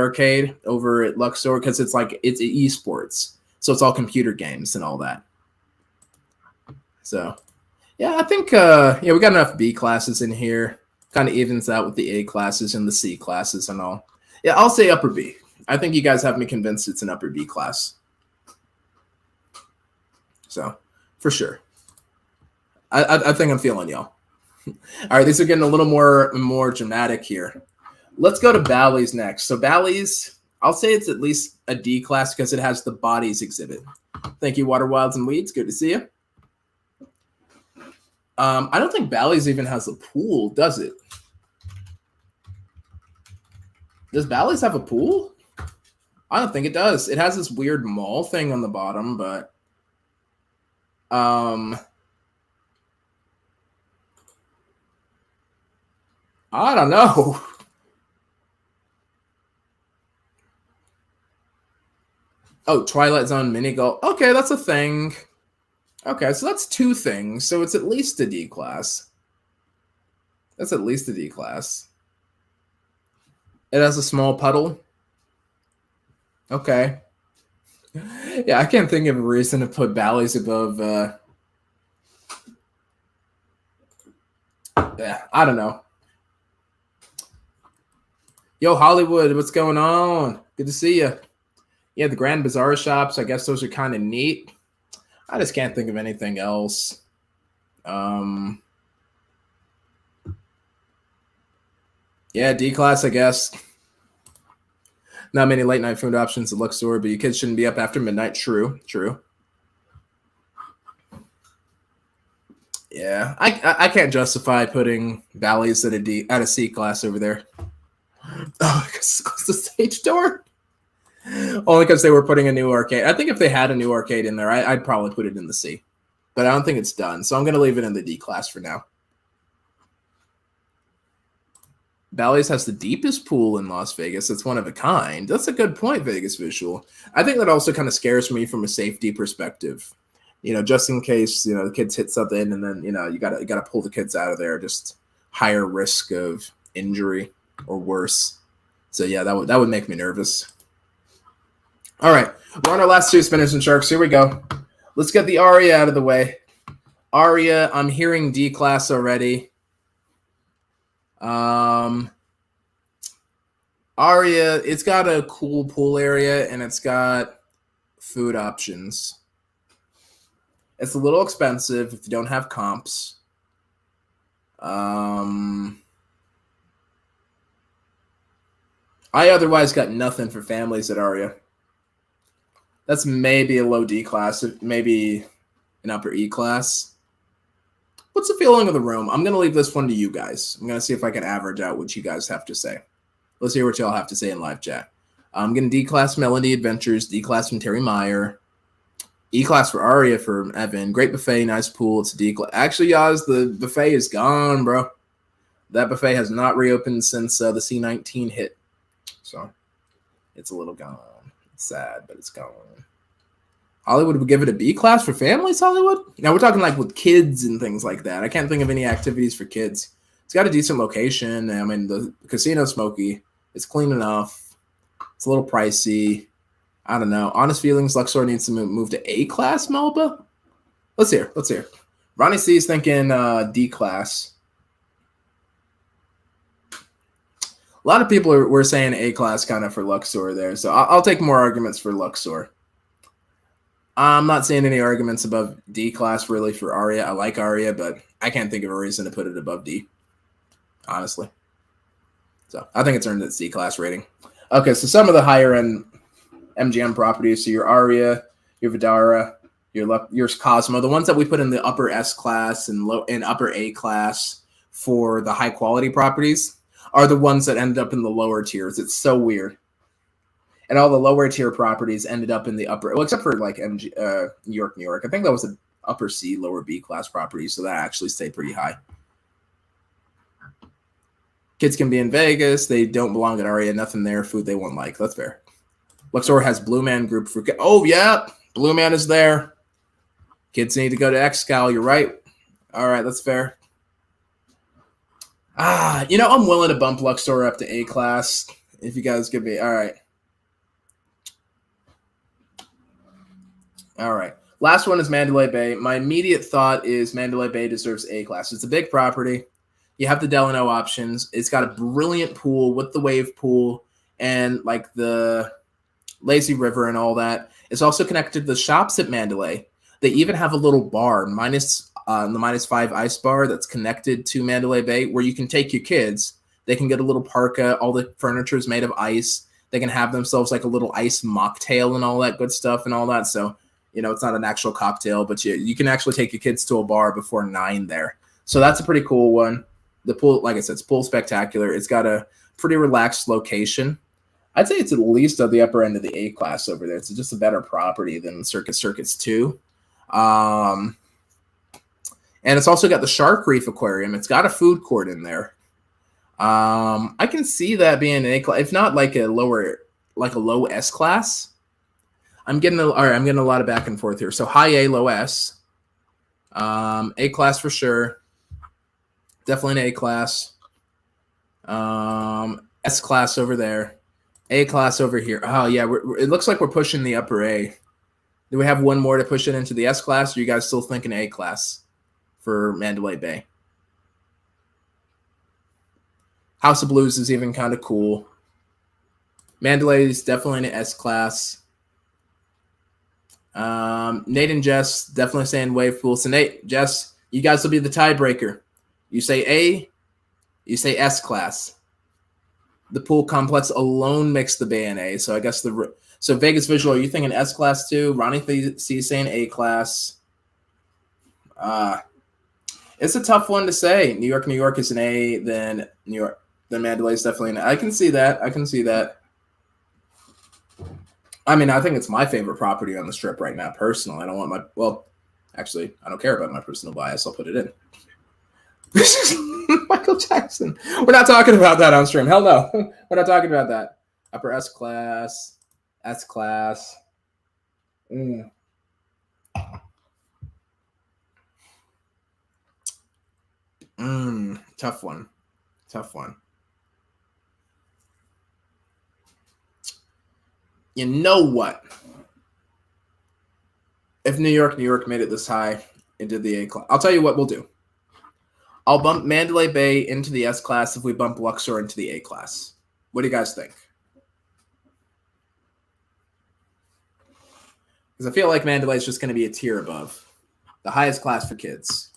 over at Luxor because it's esports. So it's all computer games and all that. So, yeah, I think, we got enough B classes in here. Kind of evens out with the A classes and the C classes and all. Yeah, I'll say upper B. I think you guys have me convinced it's an upper B class. So, for sure. I think I'm feeling y'all. All right, these are getting a little more dramatic here. Let's go to Bally's next. So Bally's, I'll say it's at least a D class because it has the bodies exhibit. Thank you, Water Wilds and Weeds. Good to see you. I don't think Bally's even has a pool, does it? Does Bally's have a pool? I don't think it does. It has this weird mall thing on the bottom, but I don't know. Oh, Twilight Zone mini golf. Okay, that's a thing. Okay, so that's two things. So it's at least a D class. That's at least a D class. It has a small puddle. Okay. Yeah, I can't think of a reason to put Bally's above. Yeah, I don't know. Yo, Hollywood, what's going on? Good to see you. Yeah, the Grand Bazaar shops, I guess those are kind of neat. I just can't think of anything else. Yeah, D class, I guess. Not many late night food options at Luxor, but your kids shouldn't be up after midnight. True. Yeah, I can't justify putting Bally's at a C class over there. Oh, because it's the stage door. Only because they were putting a new arcade. I think if they had a new arcade in there, I'd probably put it in the C. But I don't think it's done, so I'm going to leave it in the D class for now. Bally's has the deepest pool in Las Vegas. It's one of a kind. That's a good point, Vegas Visual. I think that also kind of scares me from a safety perspective. Just in case, the kids hit something and then, you got to pull the kids out of there. Just higher risk of injury or worse. So, yeah, that would make me nervous. All right, we're on our last two spinners and sharks. Here we go. Let's get the Aria out of the way. Aria, I'm hearing D class already. Aria, it's got a cool pool area and it's got food options. It's a little expensive if you don't have comps. I otherwise got nothing for families at Aria. That's maybe a low D class, maybe an upper E class. What's the feeling of the room? I'm going to leave this one to you guys. I'm going to see if I can average out what you guys have to say. Let's hear what y'all have to say in live chat. I'm going to D-class Melody Adventures, D-class from Terry Meyer, E-class for Aria for Evan. Great buffet, nice pool. It's a D-class. Actually, guys, the buffet is gone, bro. That buffet has not reopened since the C19 hit. So it's a little gone. It's sad, but it's gone. Hollywood would give it a B class for families, Hollywood? Now, we're talking like with kids and things like that. I can't think of any activities for kids. It's got a decent location. I mean, the casino's smoky. It's clean enough. It's a little pricey. I don't know. Honest feelings, Luxor needs to move to A class, Melba? Let's hear. Ronnie C is thinking D class. A lot of people were saying A class kind of for Luxor there. So I'll take more arguments for Luxor. I'm not seeing any arguments above D class really for Aria. I like Aria, but I can't think of a reason to put it above D, honestly. So I think it's earned its D class rating. Okay, so some of the higher end MGM properties. So your Aria, your Vdara, your Cosmo, the ones that we put in the upper S class and upper A class for the high quality properties are the ones that end up in the lower tiers. It's so weird. And all the lower tier properties ended up in the upper, well, except for like New York. I think that was an upper C, lower B class property, so that actually stayed pretty high. Kids can be in Vegas. They don't belong at Aria. Nothing there. Food they won't like. That's fair. Luxor has Blue Man Group for kids. Oh, yeah. Blue Man is there. Kids need to go to Excal. You're right. All right, that's fair. I'm willing to bump Luxor up to A class if you guys give me. All right. All right. Last one is Mandalay Bay. My immediate thought is Mandalay Bay deserves A class. It's a big property. You have the Delano options. It's got a brilliant pool with the wave pool and like the lazy river and all that. It's also connected to the shops at Mandalay. They even have a little bar, the -5 ice bar that's connected to Mandalay Bay where you can take your kids. They can get a little parka. All the furniture is made of ice. They can have themselves like a little ice mocktail and all that good stuff and all that. So, it's not an actual cocktail, but you can actually take your kids to a bar before 9 there. So that's a pretty cool one. The pool, like I said, it's pool spectacular. It's got a pretty relaxed location. I'd say it's at least at the upper end of the A class over there. It's just a better property than Circus 2. And it's also got the Shark Reef Aquarium. It's got a food court in there. I can see that being an A class, if not like a low S class. I'm getting a lot of back and forth here. So high A, low S. A class for sure. Definitely an A class. S class over there. A class over here. Oh, yeah. It looks like we're pushing the upper A. Do we have one more to push it into the S class? Or are you guys still thinking A class for Mandalay Bay? House of Blues is even kind of cool. Mandalay is definitely an S class. Nate and Jess definitely saying wave pool. So Nate, Jess, you guys will be the tiebreaker. You say A, you say S class. The pool complex alone makes the Bay an A. So I guess so Vegas Visual, are you thinking S class too? Ronnie C saying A class. It's a tough one to say. New York is an A, then Mandalay is definitely an A. I can see that. I mean, I think it's my favorite property on the Strip right now, personally. I don't care about my personal bias. I'll put it in. This is Michael Jackson. We're not talking about that on stream. Hell no. We're not talking about that. Upper S class. S class. Tough one. You know what? If New York made it this high into the A class, I'll tell you what we'll do. I'll bump Mandalay Bay into the S class if we bump Luxor into the A class. What do you guys think? Because I feel like Mandalay is just going to be a tier above. The highest class for kids.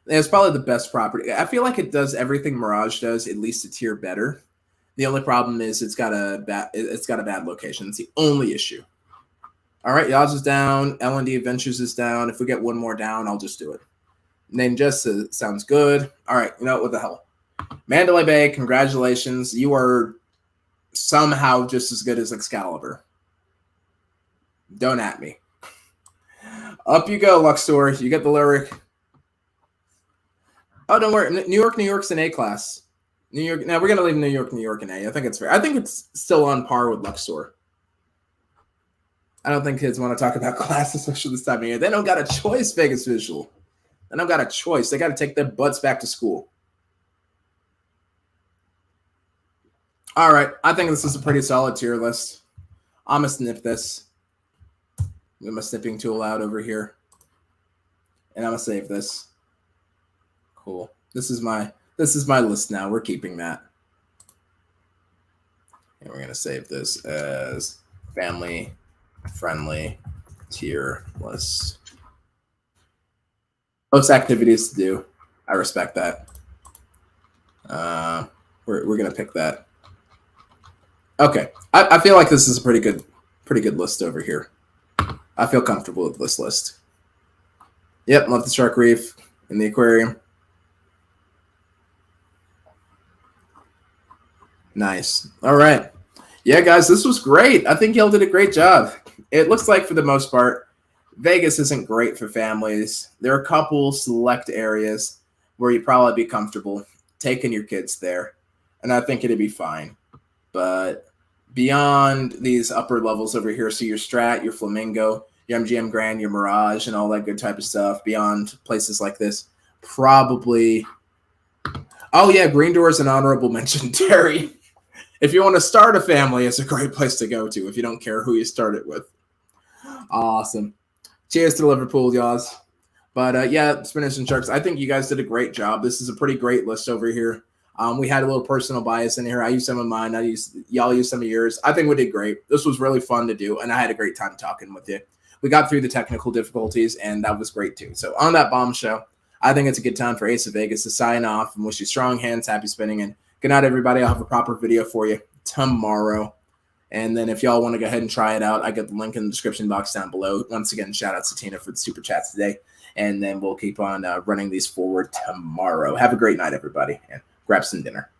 It's probably the best property. I feel like it does everything Mirage does, at least a tier better. The only problem is it's got a bad location. It's the only issue. All right, Yaz is down. L&D Adventures is down. If we get one more down, I'll just do it. Name just sounds good. All right, you know what the hell? Mandalay Bay, congratulations. You are somehow just as good as Excalibur. Don't at me. Up you go, Luxor. You get the lyric. Oh, don't worry. New York's an A class. New York. Now we're gonna leave New York in A. I think it's fair. I think it's still on par with Luxor. I don't think kids want to talk about class, especially this time of year. They don't got a choice, Vegas Visual. They don't got a choice. They got to take their butts back to school. All right. I think this is a pretty solid tier list. I'm going to snip this. Get my snipping tool out over here. And I'm going to save this. Cool. This is my list now. We're keeping that. And we're going to save this as family-friendly tier list. Most activities to do. I respect that. We're going to pick that. Okay. I feel like this is a pretty good list over here. I feel comfortable with this list. Yep, love the Shark Reef in the aquarium. Nice. All right. Yeah, guys, this was great. I think y'all did a great job. It looks like for the most part, Vegas isn't great for families. There are a couple select areas where you'd probably be comfortable taking your kids there, and I think it'd be fine. But beyond these upper levels over here, so your Strat, your Flamingo, your MGM Grand, your Mirage, and all that good type of stuff, beyond places like this, probably... Oh, yeah, Green Door is an honorable mention, Terry. If you want to start a family, it's a great place to go to if you don't care who you start it with. Awesome. Cheers to Liverpool, y'all. But yeah, Spinners and Sharks, I think you guys did a great job. This is a pretty great list over here. We had a little personal bias in here. I used some of mine. Y'all used some of yours. I think we did great. This was really fun to do, and I had a great time talking with you. We got through the technical difficulties, and that was great too. So on that bombshell, I think it's a good time for Ace of Vegas to sign off and wish you strong hands, happy spinning, and good night, everybody. I'll have a proper video for you tomorrow. And then if y'all want to go ahead and try it out, I got the link in the description box down below. Once again, shout out to Tina for the super chats today. And then we'll keep on running these forward tomorrow. Have a great night, everybody, and grab some dinner.